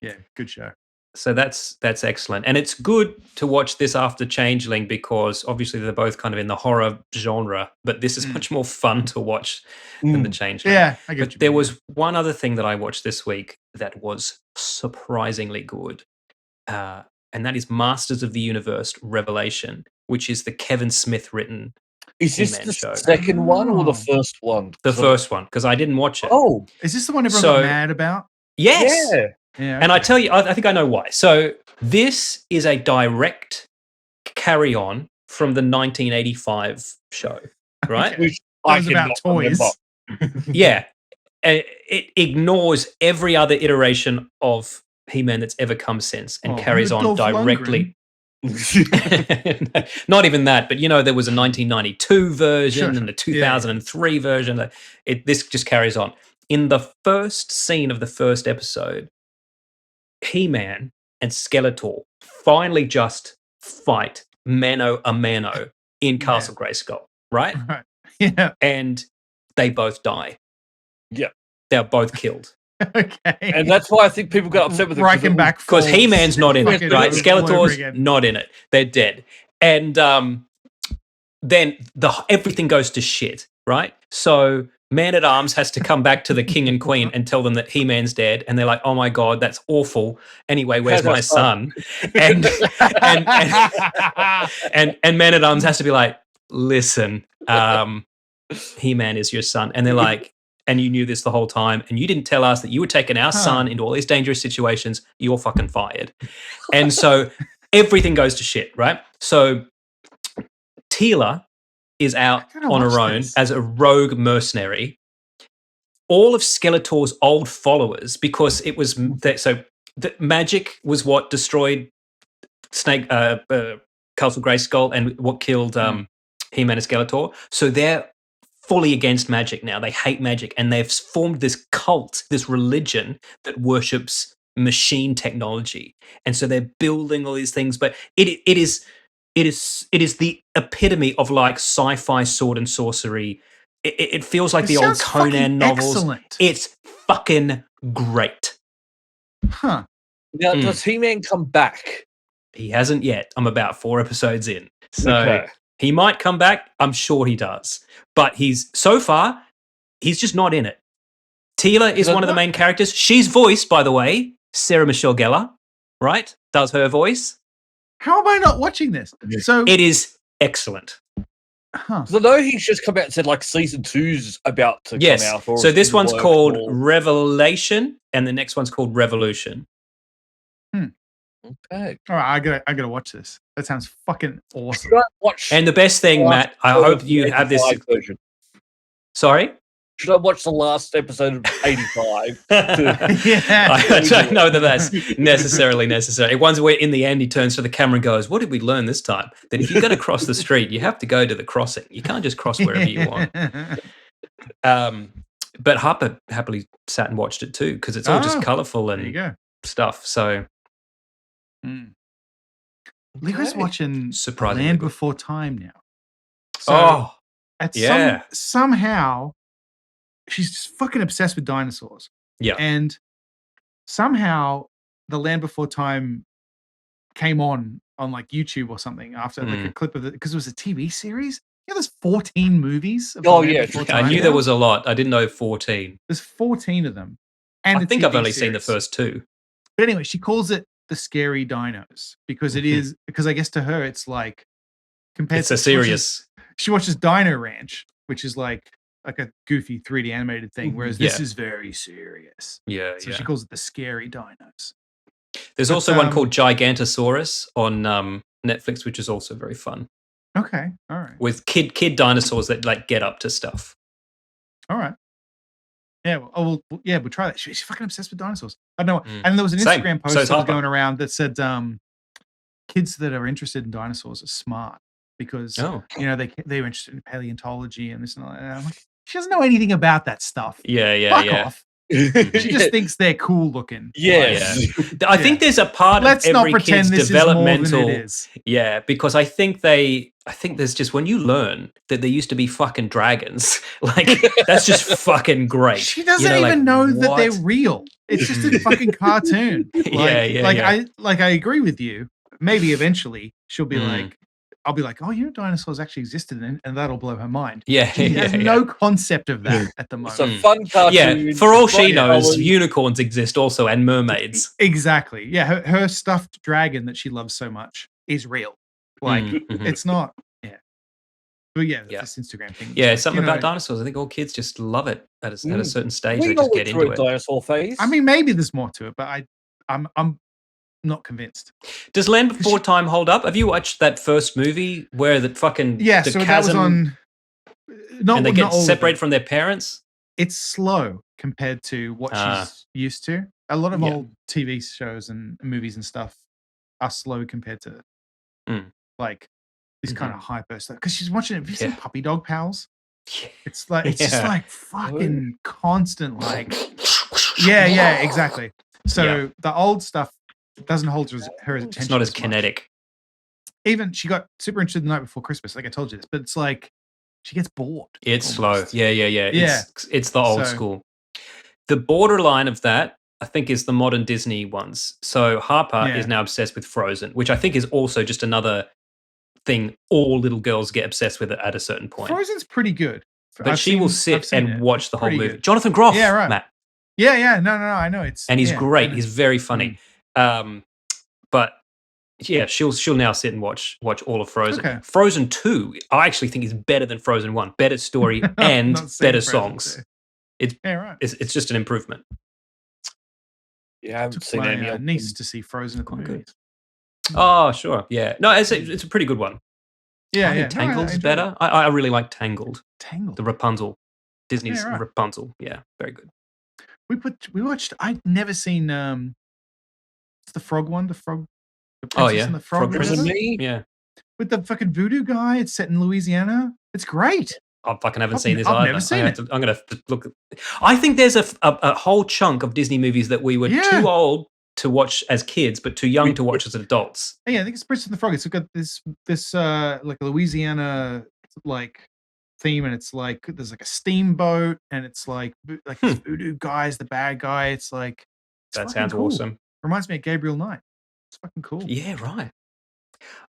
Yeah, good show. So that's excellent, and it's good to watch this after Changeling because obviously they're both kind of in the horror genre, but this is Mm. much more fun to watch than the Changeling. Yeah, I get But you. there was one other thing that I watched this week that was surprisingly good, and that is Masters of the Universe Revelation, which is the Kevin Smith written, Is this He-Man the show. second one or the Oh. first one? the So- first one, because I didn't watch it. Oh, Is this the one everyone So- got mad about? Yes. yeah. Yeah, And I okay. tell you, I think I know why. So this is a direct carry on from the 1985 show, right? Okay. Which That I was about cannot remember. toys. Yeah. It ignores every other iteration of He-Man that's ever come since and Oh, carries on Dolph directly. Lundgren. Not even that, but there was a 1992 version Sure. and a 2003 version. This just carries on. In the first scene of the first episode, He-Man and Skeletor finally just fight mano a mano in Castle Grayskull, right? Right. Yeah. And they both die. Yeah. They're both killed. Okay. And that's why I think people got upset with it. Reichenbach Because falls. He-Man's not in it, Fucking right? all over Skeletor's again. not in it. They're dead. And then everything goes to shit, right? So Man-at-Arms has to come back to the king and queen and tell them that He-Man's dead. And they're like, oh my God, that's awful. Anyway, where's my son? And Man-at-Arms has to be like, listen, He-Man is your son. And they're like, and you knew this the whole time, and you didn't tell us that you were taking our son into all these dangerous situations. You're fucking fired. And so everything goes to shit, right? So Teela is out I gotta on her watch own this. as a rogue mercenary. All of Skeletor's old followers, because it was magic was what destroyed Castle Grayskull and what killed He-Man and Skeletor. So they're fully against magic now. They hate magic, and they've formed this cult, this religion that worships machine technology. And so they're building all these things, but it is the epitome of like sci-fi sword and sorcery. It feels like It the old sounds fucking Conan novels. excellent. It's fucking great. Huh. Now, does He-Man come back? He hasn't yet. I'm about 4 episodes in. So Okay. he might come back. I'm sure he does. But he's just not in it. Teela is one of the main characters. She's voiced, by the way, Sarah Michelle Gellar, right? Does her voice. How am I not watching this? So It is excellent. huh. Because I know he's just come out and said like season 2's about to Yes. come out. Or So it's this in the one's works called or- Revelation, and the next one's called Revolution. Okay. All right, I gotta watch this. That sounds fucking awesome. Should I watch? And the best thing, last Matt, I episode hope of you the have this. 85 version? Sorry? Should I watch the last episode of 85? Yeah. I don't know that that's necessarily necessary. One's where in the end he turns to the camera and goes, "What did we learn this time? That if you're going to cross the street, you have to go to the crossing. You can't just cross wherever you want." But Harper happily sat and watched it too because it's all just Oh, colourful There you and go. stuff. So Mm. Lyra's Okay. watching Surprisingly Land good. Before Time now. So oh, at yeah. somehow she's just fucking obsessed with dinosaurs. Yeah. And somehow the Land Before Time came on like YouTube or something after like a clip of it because it was a TV series. Yeah, there's 14 movies. Of the Oh, Land yeah, Before I Time knew there now. was a lot. I didn't know 14. There's 14 of them. And I a think I've TV only seen the series. first 2. But anyway, she calls it the Scary Dinos because it is because I guess to her it's like compared It's a to serious. she watches Dino Ranch, which is like a goofy 3D animated thing, whereas this Yeah. is very serious. Yeah, So yeah. she calls it the Scary Dinos. There's but, also one called Gigantosaurus on Netflix, which is also very fun Okay, all right, with kid dinosaurs that like get up to stuff. all right. Yeah, we'll try that. She's fucking obsessed with dinosaurs. I don't know. Mm. And there was an Same. Instagram post So is that was Harper. going around that said kids that are interested in dinosaurs are smart because Oh, they're interested in paleontology and this and that. And I'm like, she doesn't know anything about that stuff. yeah, Fuck yeah. off. She just thinks they're cool looking. Yes. I think there's a part Let's of not every pretend kid's this is more developmental. than it is. Yeah, because I think there's just when you learn that there used to be fucking dragons, like that's just fucking great. She doesn't You know, like, even know that they're what? real. It's just a fucking cartoon. Yeah. I agree with you. Maybe eventually she'll be Mm. like, I'll be like, oh, dinosaurs actually existed, and that'll blow her mind. Yeah, She has yeah. no concept of that at the It's a moment. fun cartoon. Yeah, for all she funny knows, colours. unicorns exist also and mermaids. Exactly. Yeah, her stuffed dragon that she loves so much is real. Like Mhm. it's not. Yeah. But yeah, Yeah. this Instagram thing. Yeah, like, something about dinosaurs. I think all kids just love it at a certain stage. We They all just went get through into a it. dinosaur phase. I mean, maybe there's more to it, but I'm not convinced. Does Land Before Time hold up? Have you watched that first movie where the fucking Yeah, the so that chasm was on. and they get not all of separated it. from their parents? It's slow compared to what she's used to. A lot of Yeah. old TV shows and movies and stuff are slow compared to like these kind of hyper stuff. Because she's watching it. Have you seen Puppy Dog Pals? It's like it's just like fucking constant, like yeah, exactly. So the old stuff doesn't hold her attention. It's not as much. kinetic. Even she got super interested the night before Christmas. Like I told you this, but it's like she gets bored. It's almost. slow. Yeah. It's the old school. The borderline of that, I think, is the modern Disney ones. So Harper is now obsessed with Frozen, which I think is also just another thing all little girls get obsessed with at a certain point. Frozen's pretty good. But she will sit and watch the whole movie. Good. Jonathan Groff, yeah, right. Matt. Yeah. No, I know and he's great. He's very funny. But yeah, she'll now sit and watch all of Frozen. Okay. Frozen 2, I actually think is better than Frozen 1. Better story and better songs. It's just an improvement. Yeah, I haven't seen any. My niece to see Frozen at the movies. Oh, sure. Yeah. No, it's a pretty good one. Yeah, I think Tangled's better. I really like Tangled. Tangled. The Rapunzel. Disney's Rapunzel. Yeah, very good. We watched. I'd never seen it's the frog one. The Princess and the Frog. Yeah. With the fucking voodoo guy. It's set in Louisiana. It's great. I fucking haven't seen this either. I've never seen it. I'm going to look. I think there's a whole chunk of Disney movies that we were too old to watch as kids, but too young to watch as adults. Yeah, I think it's Princess and the Frog. It's got this like Louisiana like theme, and it's like there's like a steamboat, and it's like this voodoo guy's the bad guy. It's like that sounds cool. Awesome. Reminds me of Gabriel Knight. It's fucking cool. Yeah, right.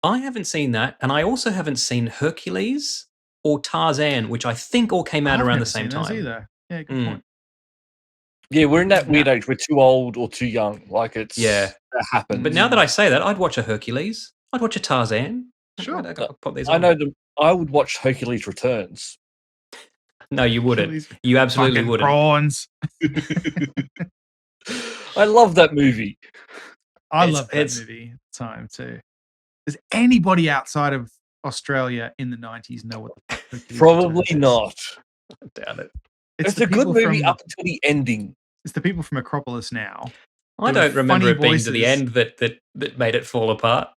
I haven't seen that, and I also haven't seen Hercules or Tarzan, which I think all came out around the same time. Either. Yeah, good point. Yeah, we're in that weird age. We're too old or too young. Like that happens. But now that I say that, I'd watch a Hercules. I'd watch a Tarzan. Sure. I know them. I would watch Hercules Returns. No, you wouldn't. You absolutely fucking wouldn't. Prawns. I love that movie. I love that movie at the time too. Does anybody outside of Australia in the 90s know what the fuck Hercules Probably Returns is? not. I doubt it. It's a good movie up until the ending. It's the people from Acropolis Now. I don't remember it being to the end that made it fall apart.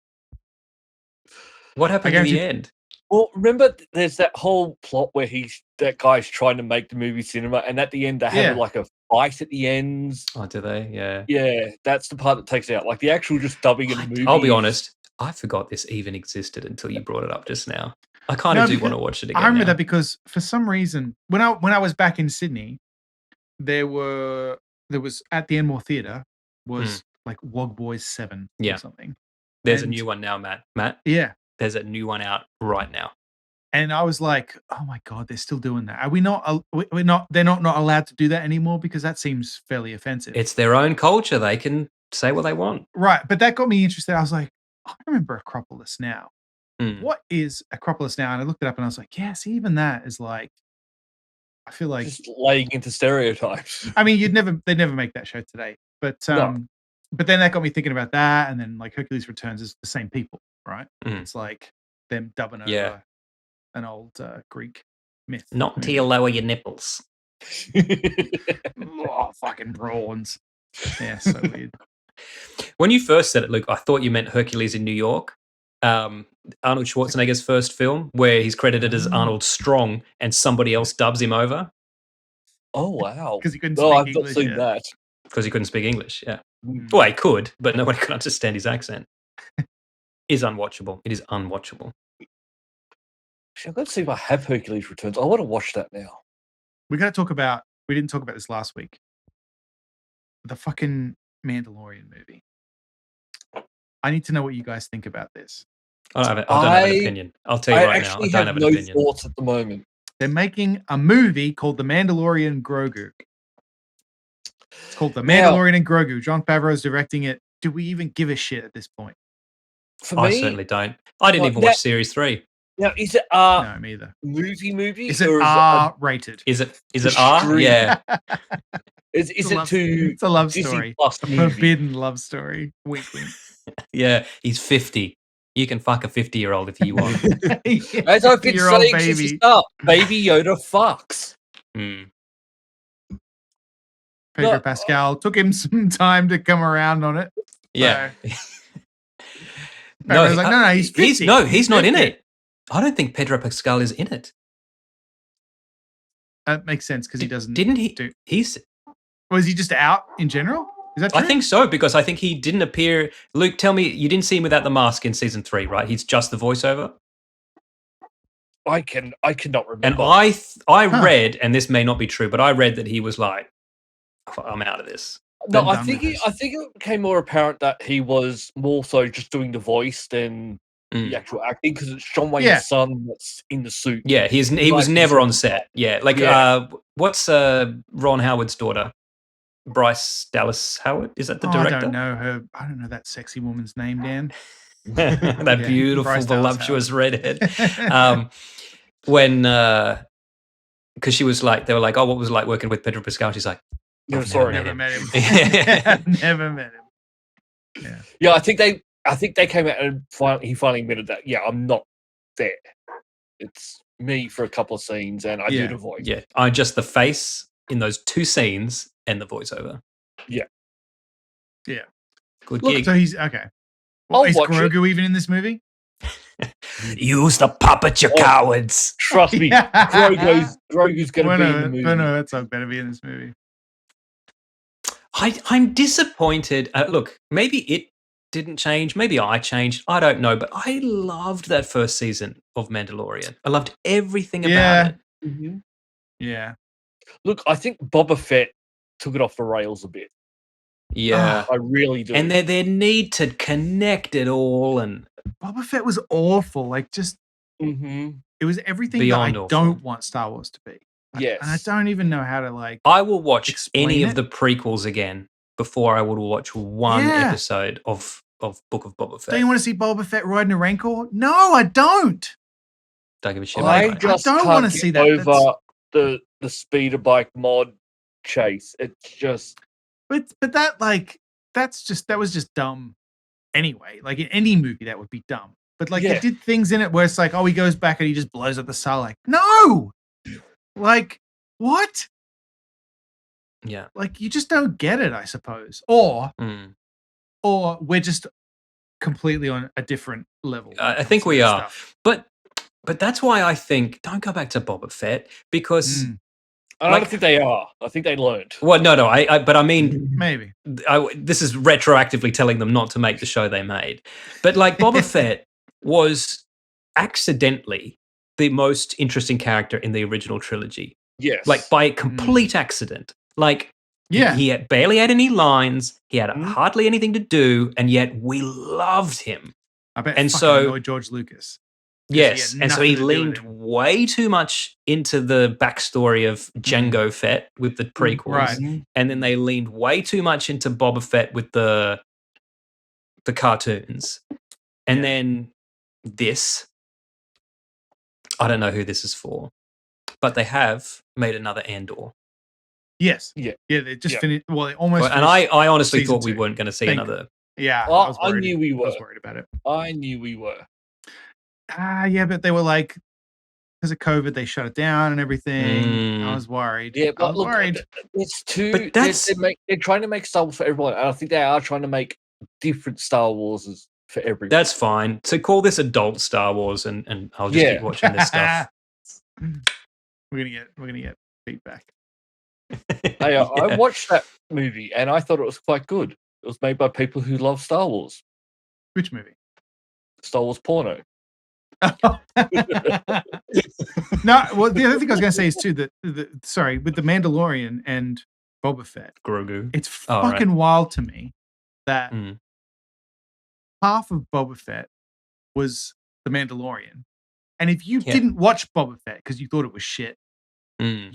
What happened in the end? Well, remember, there's that whole plot where that guy's trying to make the movie cinema, and at the end they have like a fight at the end. Oh, do they? Yeah. Yeah, that's the part that takes it out. Like the actual just dubbing in the movie. I'll be honest, I forgot this even existed until you brought it up just now. I kind of do want to watch it again. I remember that because for some reason, when I was back in Sydney, there was at the Enmore Theatre was like Wog Boys 7 or something. There's a new one now, Matt. Yeah. There's a new one out right now. And I was like, oh my God, they're still doing that. Are we not, they're not allowed to do that anymore because that seems fairly offensive. It's their own culture. They can say what they want. Right. But that got me interested. I was like, I remember Acropolis Now. What is Acropolis Now? And I looked it up and I was like, yes, even that is like, I feel like just laying into stereotypes. I mean, they'd never make that show today. But but then that got me thinking about that. And then like Hercules Returns is the same people, right? It's like them dubbing over an old Greek myth. Not until you lower your nipples. Oh, fucking prawns. Yeah, so weird. When you first said it, Luke, I thought you meant Hercules in New York. Arnold Schwarzenegger's first film, where he's credited as Arnold Strong and somebody else dubs him over. Oh, wow. Because he couldn't speak English. I've not seen that. Because he couldn't speak English, yeah. Well, he could, but nobody could understand his accent. Is unwatchable. It is unwatchable. I've got to see if I have Hercules Returns. I want to watch that now. We didn't talk about this last week. The fucking Mandalorian movie. I need to know what you guys think about this. I don't have an opinion. I'll tell you right now. I don't have an opinion. Thoughts at the moment. They're making a movie called The Mandalorian Grogu. It's called The Mandalorian and Grogu. Jon Favreau's directing it. Do we even give a shit at this point? I certainly don't. I didn't even watch Series 3. Now, is it no, me either. movie? Is it R-rated? Is it R? Yeah. Is It's a it love- too It's a love Disney story. Plus A movie? forbidden love story. Wink, wink. Yeah, he's 50. You can fuck a 50-year-old if you want. As I've been 50-year-old saying since the baby. start, Baby Yoda fucks. Mm. Pedro No, Pascal took him some time to come around on it. Yeah. Pedro's like, no, he's 50. he's not in 50. it. I don't think Pedro Pascal is in it. That makes sense because he doesn't. Didn't he? do- He's. Was he just out in general? Is that true? I think so because I think he didn't appear. Luke, tell me, you didn't see him without the mask in season 3, right? He's just the voiceover. I cannot remember. And I Huh. read, and this may not be true, but I read that he was like, "I'm out of this." No, I'm I done think with this. I think it became more apparent that he was more so just doing the voice than Mm. the actual acting because it's Sean Wayne's Yeah. son that's in the suit. Yeah, he was Like, never he's- on set. Yeah, like Yeah. what's Ron Howard's daughter? Bryce Dallas Howard, is that the I director? don't know her. I don't know that sexy woman's name, Dan. that Yeah, beautiful, Bryce Dallas voluptuous redhead. When because she was like, they were like, "Oh, what was it like working with Pedro Pascal?" She's like, No, I've sorry. Never met him. Yeah. Never met him. Yeah, I think they came out and he finally admitted that. Yeah, I'm not there. It's me for a couple of scenes, and I Yeah. do the voice. "Yeah, I'm just the face in those 2 scenes and the voiceover." Yeah. Yeah. Good Look, gig. So he's okay. I'll Is watch it. Grogu even in this movie? Use the puppet, you Oh. cowards. Trust me, Grogu's going to be in the movie. Werner Herzog better be in this movie. I'm disappointed. Look, maybe it didn't change. Maybe I changed. I don't know. But I loved that first season of Mandalorian. I loved everything about Yeah. it. Mhm. Yeah. Look, I think Boba Fett took it off the rails a bit. Yeah. I really do. And their need to connect it all and Boba Fett was awful. Like, just hmm it was everything Beyond that I awful. don't want Star Wars to be. Yes. And I don't even know how to like. I will watch Explain any it? of the prequels again before I would watch one Yeah. episode of Book of Boba Fett. Don't you want to see Boba Fett riding a Rancor? No, I don't. Don't give a shit I about it. just don't can't wanna get see that. over the speeder bike mod chase. It's just But that that was just dumb. Anyway, like in any movie that would be dumb. But like Yeah. they did things in it where it's like, oh, he goes back and he just blows up the cell. Like, no, like what? Yeah. Like you just don't get it, I suppose. Or Mm. we're just completely on a different level. when it I comes think to we that are. stuff. But that's why I think don't go back to Boba Fett because Mm, I Like- don't think they are. I think they learned. well, no, but I mean, maybe. this is retroactively telling them not to make the show they made. But like Boba Fett was accidentally the most interesting character in the original trilogy, Yes. like by complete accident. Like Yeah. he barely had any lines, he had Mhm. hardly anything to do, and yet we loved him. I bet and fucking so- annoyed George Lucas. Yes, had and so nothing he to do with leaned him. way too much into the backstory of Jango Fett with the prequels, Right. Mhm. and then they leaned way too much into Boba Fett with the cartoons, and Yeah. then this. I don't know who this is for, but they have made another Andor, Yes. Yeah. Yeah. They just Yeah. finished. Well, they almost. and finished- I honestly season thought we 2. weren't going to see Thank- another. Yeah. Well, I was I worried. knew we I was were. worried about it. I knew we were. Yeah, but they were like, because of COVID, they shut it down and everything. Mm. I was worried. Yeah, I but was look, worried. it's too. But that's- they're trying to make Star Wars for everyone, and I think they are trying to make different Star Warses for everyone. That's fine. So call this adult Star Wars, and I'll just Yeah. keep watching this stuff. We're gonna get feedback. Hey, I Yeah. watched that movie, and I thought it was quite good. It was made by people who love Star Wars, Which movie? Star Wars porno. No, well, the other thing I was gonna say is too that sorry, with the Mandalorian and Boba Fett, Grogu. it's Oh, right. fucking wild to me that Mm. half of Boba Fett was the Mandalorian, and if you Yeah. didn't watch Boba Fett because you thought it was shit, Mm.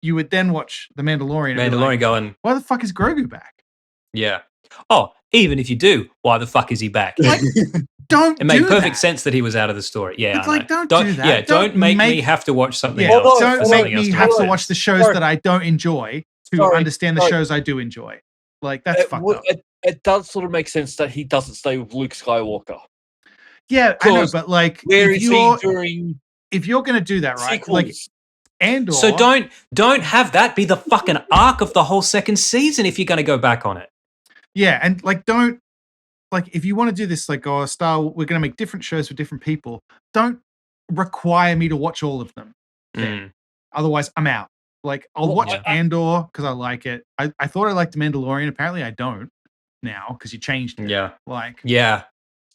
you would then watch the Mandalorian. And be Mandalorian like, going, why the fuck is Grogu back? yeah. Oh, even if you do, why the fuck is he back? Like, don't. It made do perfect that. sense that he was out of the story. Yeah, It's I like, know. don't do that. Yeah, don't make me make- have to watch something Yeah, else. Hold on, don't for make something else me to have watch. to watch the shows Sorry. that I don't enjoy to understand the shows I do enjoy. Like, that's fucked up. It does sort of make sense that he doesn't stay with Luke Skywalker. Yeah, I know, but like, where is he during? If you're going to do that, right? Sequels. Like, Andor. So don't have that be the fucking arc of the whole second season if you're going to go back on it. Yeah, and like, don't like if you want to do this, like, we're going to make different shows for different people. Don't require me to watch all of them. Otherwise, I'm out. Like, I'll watch Andor because I like it. I thought I liked The Mandalorian. Apparently, I don't now because you changed it. Yeah. Like, yeah.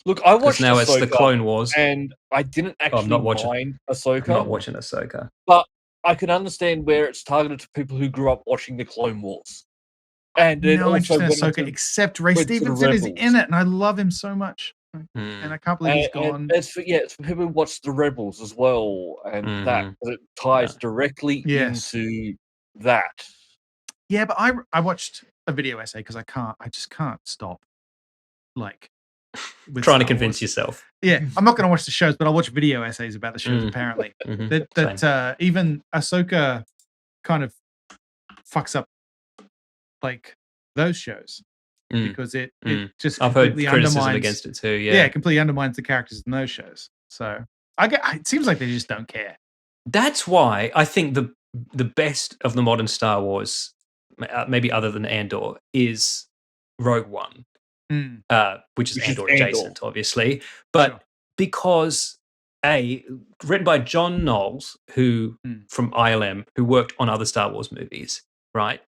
Look, I watched now Ahsoka, it's the Clone Wars, and I didn't actually mind Ahsoka. I'm not watching Ahsoka, but I can understand where it's targeted to people who grew up watching the Clone Wars. And then no also interest in Ahsoka except Ray Stevenson is in it, and I love him so much. And I can't believe he's gone. It's for people who watch the Rebels as well, and that it ties directly into that. Yeah, but I watched a video essay because I just can't stop. Like, trying to convince yourself. Yeah, I'm not going to watch the shows, but I'll watch video essays about the shows. Apparently, that even Ahsoka kind of fucks up like those shows because it just I've heard completely criticism against it too. Yeah, it completely undermines the characters in those shows. So it seems like they just don't care. That's why I think the best of the modern Star Wars, maybe other than Andor, is Rogue One. Which is Andor adjacent, obviously, but because written by John Knowles, who from ILM, who worked on other Star Wars movies, right?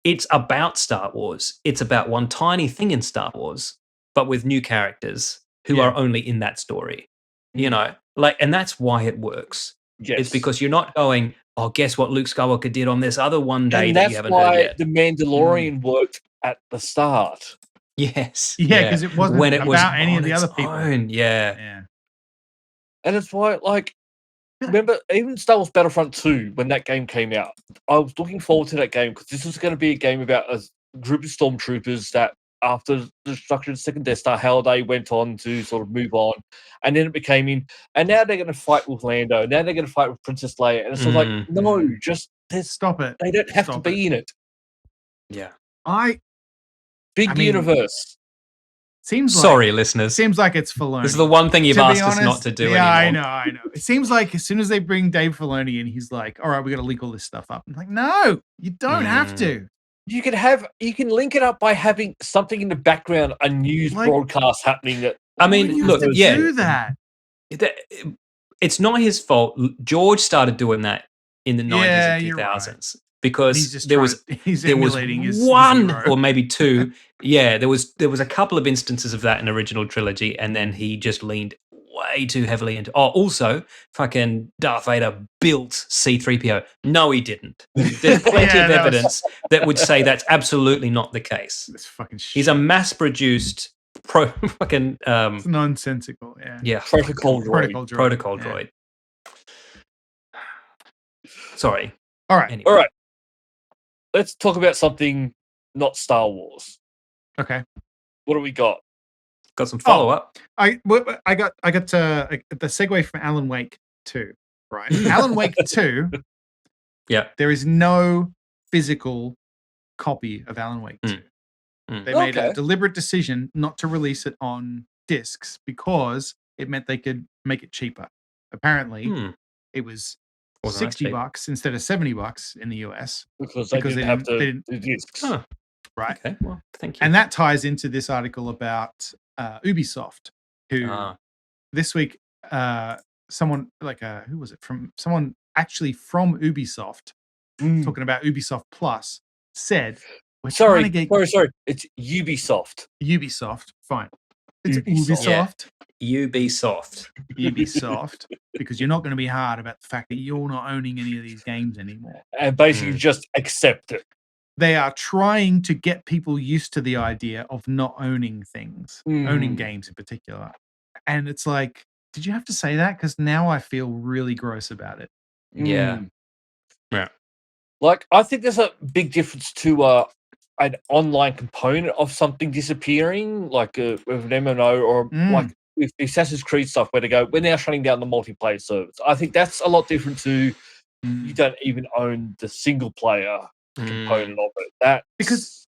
It's about Star Wars. It's about one tiny thing in Star Wars, but with new characters who are only in that story. You know, like, and that's why it works. Yes. It's because you're not going, oh, guess what Luke Skywalker did on this other one day and that you haven't heard yet. The Mandalorian worked at the start. Yes. Yeah, because it wasn't when it was about any of the other people. Yeah. And it's why, like, remember, even Star Wars Battlefront 2, when that game came out, I was looking forward to that game because this was going to be a game about a group of stormtroopers that, after the destruction of the second Death Star, how they went on to sort of move on. And then it became and now they're going to fight with Lando. Now they're going to fight with Princess Leia. And it's sort of like, no, just stop it. They don't have to be in it. Yeah. Big universe. Sorry, listeners. Seems like it's Filoni. This is the one thing you've asked us not to do anymore. I know. It seems like as soon as they bring Dave Filoni in, he's like, all right, we got to leak all this stuff up. I'm like, no, you don't have to. You can link it up by having something in the background, a news broadcast happening. Do that. It's not his fault. George started doing that in the 90s and 2000s because there was one or maybe two. Yeah, there was a couple of instances of that in the original trilogy, and then he just leaned way too heavily into. Oh, also, fucking Darth Vader built C-3PO. No, he didn't. There's plenty of evidence that would say that's absolutely not the case. That's fucking shit. He's a mass-produced it's nonsensical. Yeah. Protocol droid. Sorry. All right. Anyway. All right. Let's talk about something not Star Wars. Okay. What do we got? Got some follow up. I got the segue from Alan Wake 2, right? Alan Wake 2. Yeah. There is no physical copy of Alan Wake 2. They made a deliberate decision not to release it on discs because it meant they could make it cheaper. Apparently, it was $60 instead of $70 in the US because they didn't have to do discs. Right. Okay. Well, thank you. And that ties into this article about Ubisoft, who this week someone who was it from? Someone actually from Ubisoft talking about Ubisoft Plus said, sorry, it's Ubisoft. Ubisoft, fine. It's Ubisoft. Ubisoft, because you're not going to be hard about the fact that you're not owning any of these games anymore. And basically just accept it. They are trying to get people used to the idea of not owning things, owning games in particular. And it's like, did you have to say that? Because now I feel really gross about it. Yeah. Like, I think there's a big difference to an online component of something disappearing, like with an MMO or like with Assassin's Creed stuff, where they go, we're now shutting down the multiplayer servers. I think that's a lot different to you don't even own the single player component of it. Because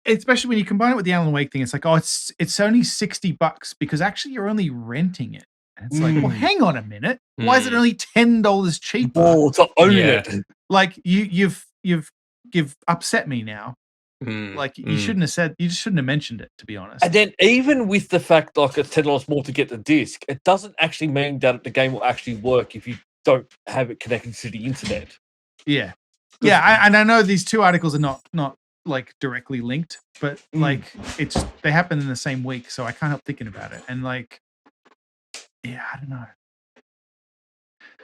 especially when you combine it with the Alan Wake thing, it's like, oh, it's only $60 because actually you're only renting it. And it's like, well, hang on a minute. Why is it only $10 cheaper? Oh, to own it. Like you've upset me now. Like you shouldn't have mentioned it, to be honest. And then even with the fact like it's $10 more to get the disc, it doesn't actually mean that the game will actually work if you don't have it connected to the internet. Yeah. Yeah, and I know these two articles are not like directly linked, but like they happen in the same week, so I can't help thinking about it. And like, yeah, I don't know.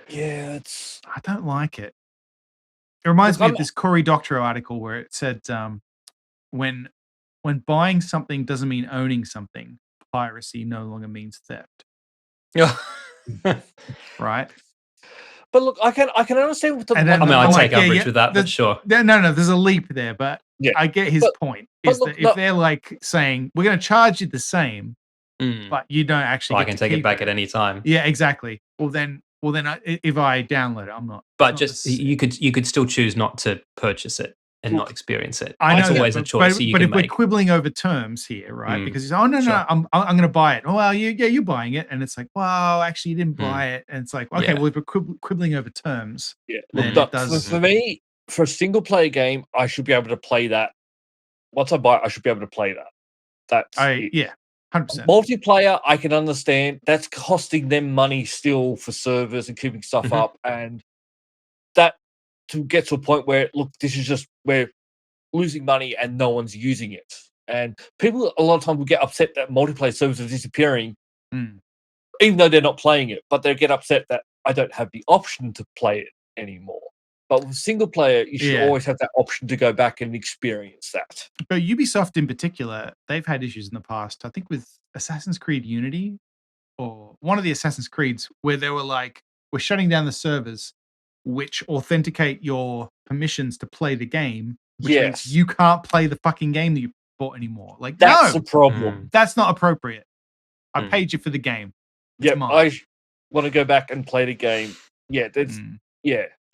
Yeah, I don't like it. It reminds me of this Cory Doctorow article where it said when buying something doesn't mean owning something, piracy no longer means theft. Right? But look, I can understand what the. I take umbrage with that, but sure. No, there's a leap there, but I get his point. Is that if they're like saying we're going to charge you the same, but you don't actually, I can take it back at any time. Yeah, exactly. Well, then, if I download it, I'm not. But just you could still choose not to purchase it and not experience it. I know it's always a choice. But if we're quibbling over terms here, right? Because he's I'm going to buy it. Oh well, you're buying it, and it's like, well, actually, you didn't buy it, and it's like, okay, well, if we're quibbling over terms, for me, for a single player game, I should be able to play that. Once I buy it, I should be able to play that. That's 100%. Multiplayer, I can understand. That's costing them money still for servers and keeping stuff up, and that to get to a point where look, this is just we're losing money and no one's using it, and people a lot of time will get upset that multiplayer servers are disappearing, even though they're not playing it, but they get upset that I don't have the option to play it anymore. But with single player, you should always have that option to go back and experience that. But Ubisoft in particular, they've had issues in the past. I think with Assassin's Creed Unity, or one of the Assassin's Creeds, where they were like, we're shutting down the servers, which authenticate your permissions to play the game, which means you can't play the fucking game that you bought anymore. Like, that's a problem. That's not appropriate. I paid you for the game. Yeah, I want to go back and play the game. Yeah, that's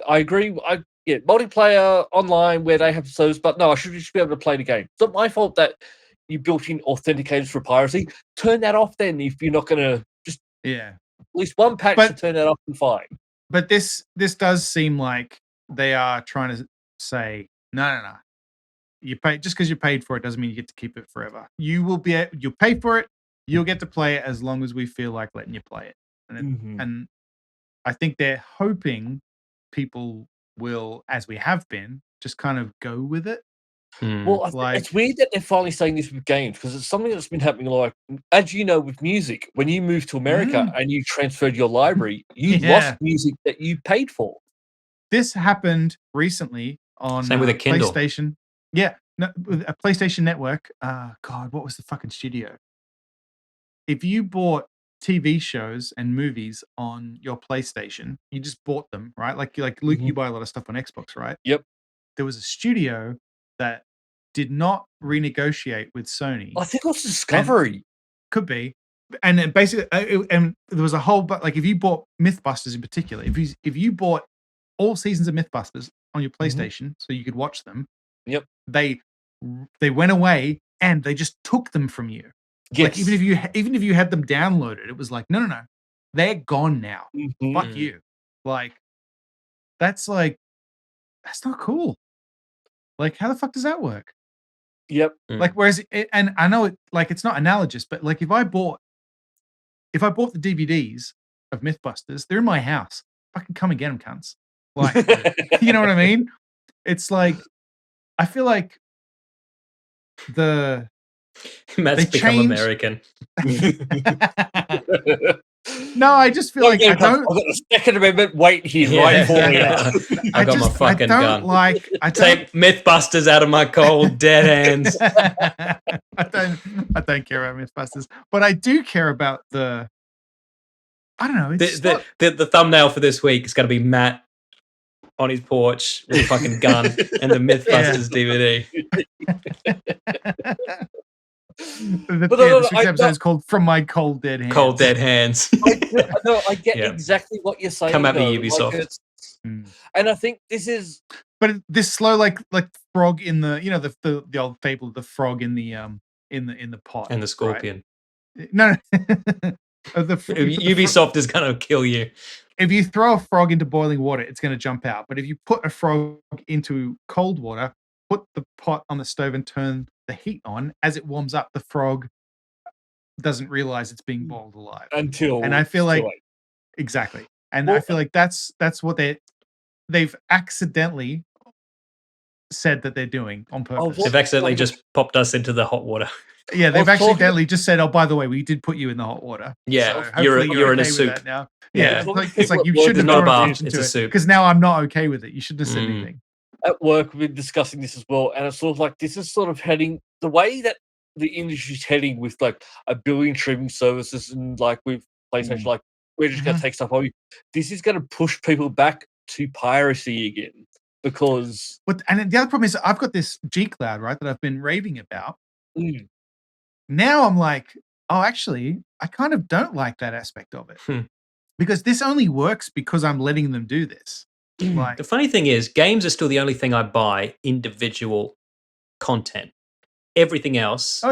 I agree. Multiplayer online where they have servers, but no, I should just be able to play the game. It's not my fault that you built in authenticators for piracy. Turn that off then if you're not going to just at least one patch to turn that off and fine. But this does seem like they are trying to say no. You pay just because you paid for it doesn't mean you get to keep it forever. You'll pay for it. You'll get to play it as long as we feel like letting you play it. And I think they're hoping people will, as we have been, just kind of go with it. Well, it's weird that they're finally saying this with games because it's something that's been happening. Like, as you know, with music, when you moved to America and you transferred your library, you lost music that you paid for. This happened recently on same with a Kindle. PlayStation. Yeah, a PlayStation Network. God, what was the fucking studio? If you bought TV shows and movies on your PlayStation, you just bought them, right? Like Luke, you buy a lot of stuff on Xbox, right? Yep. There was a studio that did not renegotiate with Sony. I think it was Discovery. Could be. And then basically, and there was a whole, but like if you bought Mythbusters in particular, if you bought all seasons of Mythbusters on your PlayStation so you could watch them, they went away and they just took them from you. Yes. Like even if you had them downloaded, it was like, no, they're gone now. Fuck you. Like, that's not cool. Like, how the fuck does that work? Yep. Like, whereas, and I know it's not analogous, but like if I bought the DVDs of Mythbusters, they're in my house. Fucking come and get them, cunts. Like, you know what I mean? It's like, I feel like Matt's become American. No, I just feel like I've got the Second Amendment wait here right for you. I got my fucking gun. I take Mythbusters out of my cold dead hands. I don't care about Mythbusters, but I do care about I don't know. The thumbnail for this week is going to be Matt on his porch with a fucking gun and the Mythbusters DVD. This week's episode is called "From My Cold Dead Hands." Cold Dead hands. I get exactly what you're saying. Come at me, Ubisoft. And I think this is, but this slow, like frog in the, the old fable of the frog in the pot And the scorpion. Right? No, Ubisoft is going to kill you. If you throw a frog into boiling water, it's going to jump out. But if you put a frog into cold water, put the pot on the stove and turn the heat on, as it warms up, the frog doesn't realize it's being boiled alive until. And I feel like exactly, and I feel like that's what they've accidentally said that they're doing on purpose. They've accidentally just popped us into the hot water. Yeah, they've accidentally just said, "Oh, by the way, we did put you in the hot water." Yeah, so you're in a soup now. Yeah, it's like you shouldn't have drawn attention to it because now I'm not okay with it. You shouldn't have said anything. At work, we've been discussing this as well, and it's sort of like this is sort of heading the way that the industry's heading with like a billion streaming services and like with PlayStation, like we're just going to take stuff away. This is going to push people back to piracy again because. And the other problem is I've got this G Cloud, right, that I've been raving about. Now I'm like, oh, actually, I kind of don't like that aspect of it because this only works because I'm letting them do this. Like, the funny thing is, games are still the only thing I buy individual content. Everything else,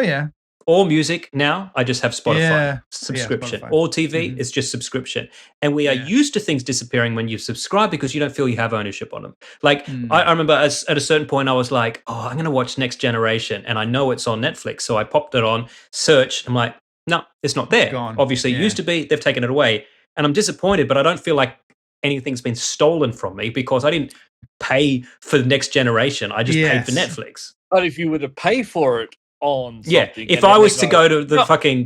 all music now, I just have Spotify subscription. Spotify. All TV is just subscription, and we are used to things disappearing when you subscribe because you don't feel you have ownership on them. Like I remember at a certain point, I was like, "Oh, I'm going to watch Next Generation," and I know it's on Netflix, so I popped it on, searched. I'm like, "No, it's not there." Obviously, it used to be. They've taken it away, and I'm disappointed. But I don't feel like anything's been stolen from me because I didn't pay for the Next Generation. I just paid for Netflix. But if you were to pay for it on something, if I was to go to the fucking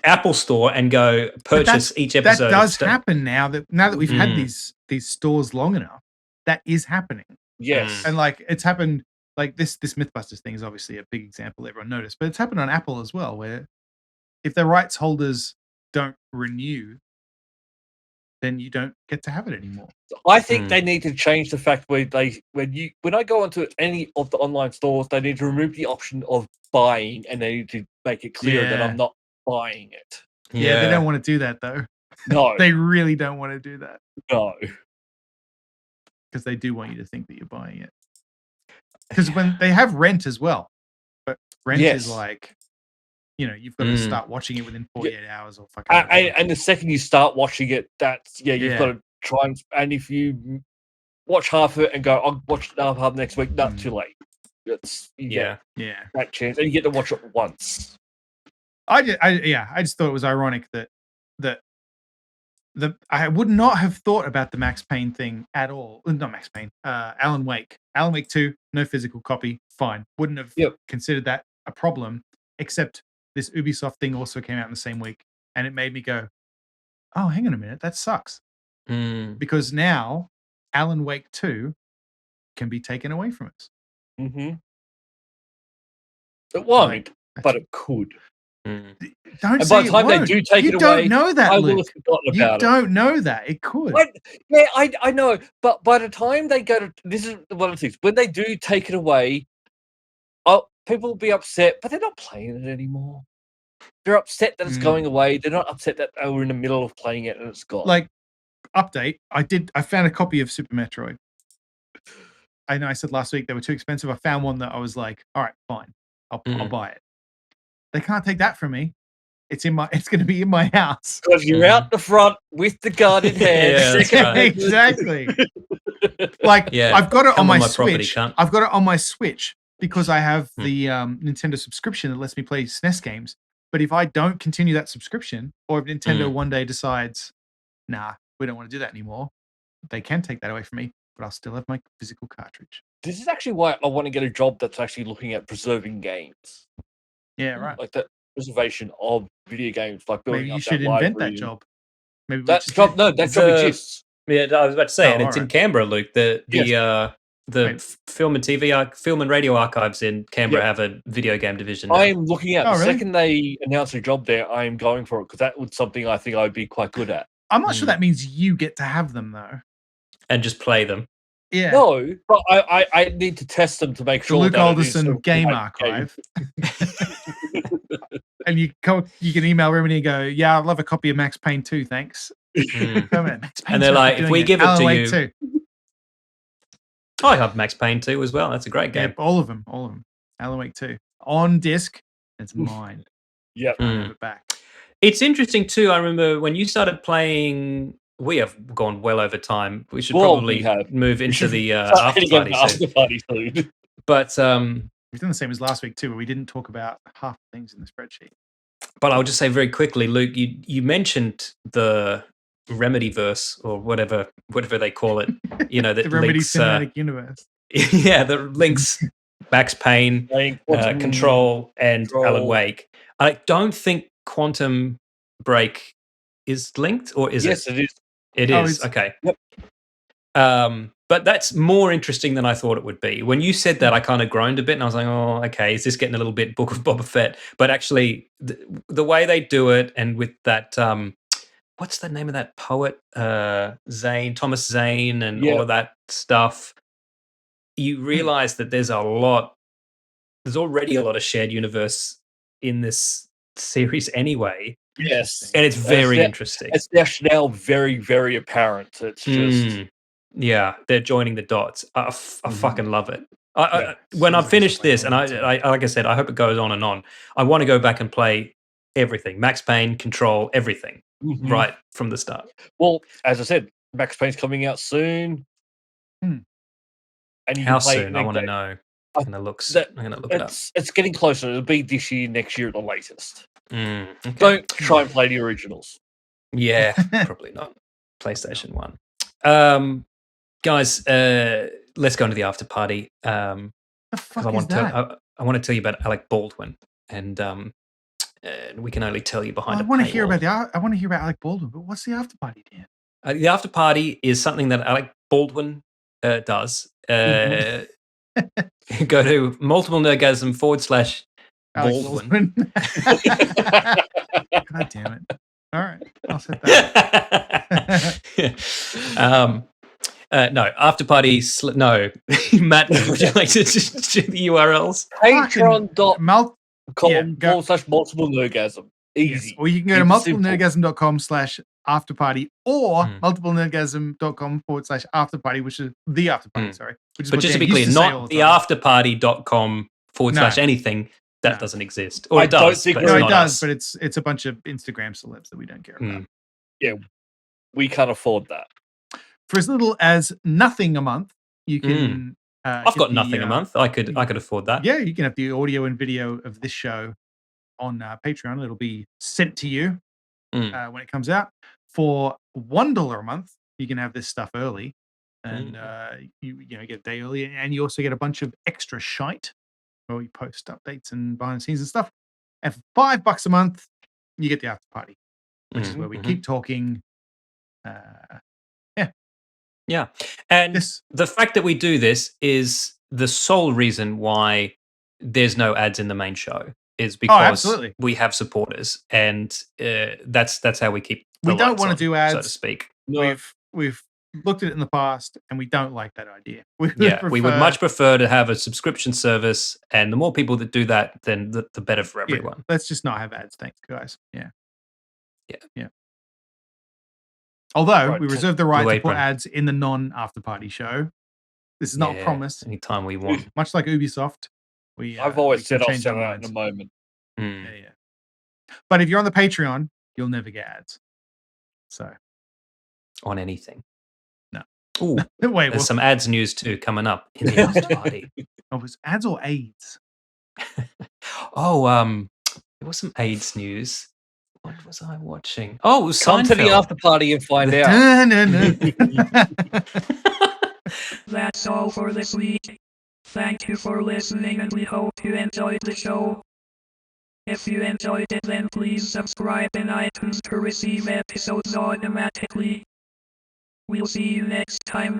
Apple store and go purchase each episode, that does happen now that we've had these stores long enough. That is happening. Yes, and like it's happened. Like this MythBusters thing is obviously a big example everyone noticed, but it's happened on Apple as well, where if the rights holders don't renew, then you don't get to have it anymore. I think they need to change the fact where when I go onto any of the online stores, they need to remove the option of buying and they need to make it clear that I'm not buying it. Yeah, they don't want to do that though. No. They really don't want to do that. No. Because they do want you to think that you're buying it. Because when they have rent as well. But rent is like, you've got to start watching it within 48 hours or fucking. And the second you start watching it, you've got to try and if you watch half of it and go, I'll watch half next week, not too late. It's that chance, and you get to watch it once. I just thought it was ironic that I would not have thought about the Max Payne thing at all. Not Max Payne. Alan Wake 2, no physical copy, fine. Wouldn't have considered that a problem, except this Ubisoft thing also came out in the same week, and it made me go, "Oh, hang on a minute, that sucks." Because now Alan Wake 2 can be taken away from us. It won't, but it could. Don't and say by the time they do take it away, you don't know that, I Luke. will have forgotten about it. You don't know that. It could. I know, but by the time they go to this is one of the things when they do take it away, people will be upset, but they're not playing it anymore. They're upset that it's going away. They're not upset that we're in the middle of playing it and it's gone. Like, update. I found a copy of Super Metroid. I know I said last week they were too expensive. I found one that I was like, all right, fine. I'll buy it. They can't take that from me. It's going to be in my house. Because you're out the front with the gun in hand. Exactly. Like, I've got it on my Switch. I've got it on my Switch because I have the Nintendo subscription that lets me play SNES games. But if I don't continue that subscription, or if Nintendo one day decides, nah, we don't want to do that anymore, they can take that away from me, but I'll still have my physical cartridge. This is actually why I want to get a job that's actually looking at preserving games. Yeah, right. Like the preservation of video games, like building Maybe up you should that invent that job. Maybe that job exists. Yeah, I was about to say, and it's in Canberra, Luke. The film and TV, film and radio archives in Canberra have a video game division. I am looking at the second they announce a job there. I am going for it because that was something I think I'd be quite good at. I'm not sure that means you get to have them though, and just play them. Yeah. No, but I need to test them to make sure. Luke Alderson Game Archive. And you can email Remedy and go, yeah, I'd love a copy of Max Payne 2, thanks. And they're like, if we give it to you, Oh, I have Max Payne 2 as well. That's a great game. Yeah, all of them. Alan Wake 2 on disc. It's mine. Yep. I have it back. It's interesting too. I remember when you started playing. We have gone well over time. We should Well, probably we have. move into should the start after heading over party to soon. after party soon. But We've done the same as last week too, but we didn't talk about half the things in the spreadsheet. But I'll just say very quickly, Luke, you mentioned the Remedyverse or whatever they call it. You know, that The Remedy links, Cinematic Universe. yeah, the links Max Payne, Control, and Alan Wake. I don't think Quantum Break is linked, or is it? Yes, it is. It is. Okay. Yep. But that's more interesting than I thought it would be. When you said that, I kind of groaned a bit, and I was like, "Oh, okay, is this getting a little bit Book of Boba Fett?" But actually, the way they do it, and with that, what's the name of that poet, Thomas Zane, and all of that stuff, you realize that there's already a lot of shared universe in this series anyway. Yes, and it's very interesting. It's now very, very apparent. It's just yeah, they're joining the dots. I fucking love it. When I finish this, and I like I said, I hope it goes on and on. I want to go back and play everything: Max Payne, Control, everything, right from the start. Well, as I said, Max Payne's coming out soon. Hmm. And how soon? I want to know. I'm gonna look it up. It's getting closer. It'll be this year, next year at the latest. Okay. Don't try and play the originals. Yeah, probably not. PlayStation 1. Guys, let's go into the after party. The fuck I is that? I want to tell you about Alec Baldwin, and we can only tell you behind. I want to hear about Alec Baldwin, but what's the after party, Dan? The after party is something that Alec Baldwin does. Go to multiplenerdgasm.com/Baldwin. God damn it. All right. I'll set that up. No, after party. No. Matt, would you like to just do the URLs? Patreon.com/multiple-nerdgasm. Easy. Yes. Or you can go to multiplenerdgasm.com/afterparty or multiplenerdgasm.com/afterparty, which is the afterparty, sorry. But just to be clear, not the afterparty.com/anything. That doesn't exist. Or it does. It does, but it's a bunch of Instagram celebs that we don't care about. Yeah, we can't afford that. For as little as nothing a month, you can. I've got nothing a month. I could afford that. Yeah, you can have the audio and video of this show on Patreon. It'll be sent to you when it comes out. For $1 a month, you can have this stuff early, and you get a day early, and you also get a bunch of extra shite where we post updates and behind the scenes and stuff. And for $5 a month, you get the after party, which is where we keep talking. Yeah. And the fact that we do this is the sole reason why there's no ads in the main show is because we have supporters, and that's how we keep the we don't lights want on, to do ads, so to speak. We've looked at it in the past, and we don't like that idea. We would much prefer to have a subscription service, and the more people that do that, then the better for everyone. Let's just not have ads, thanks, guys. Yeah. Although we reserve the right to put ads in the non-after party show. This is not a promise. Anytime we want. Much like Ubisoft. I've always said I'll sell out in a moment. Yeah. But if you're on the Patreon, you'll never get ads. So. On anything. No. Ooh, there's some ads news too coming up in the after party. Oh, was ads or AIDS? There was some AIDS news. What was I watching? Oh, it was Come Seinfeld. to the after party and find out. That's all for this week. Thank you for listening, and we hope you enjoyed the show. If you enjoyed it, then please subscribe in iTunes to receive episodes automatically. We'll see you next time.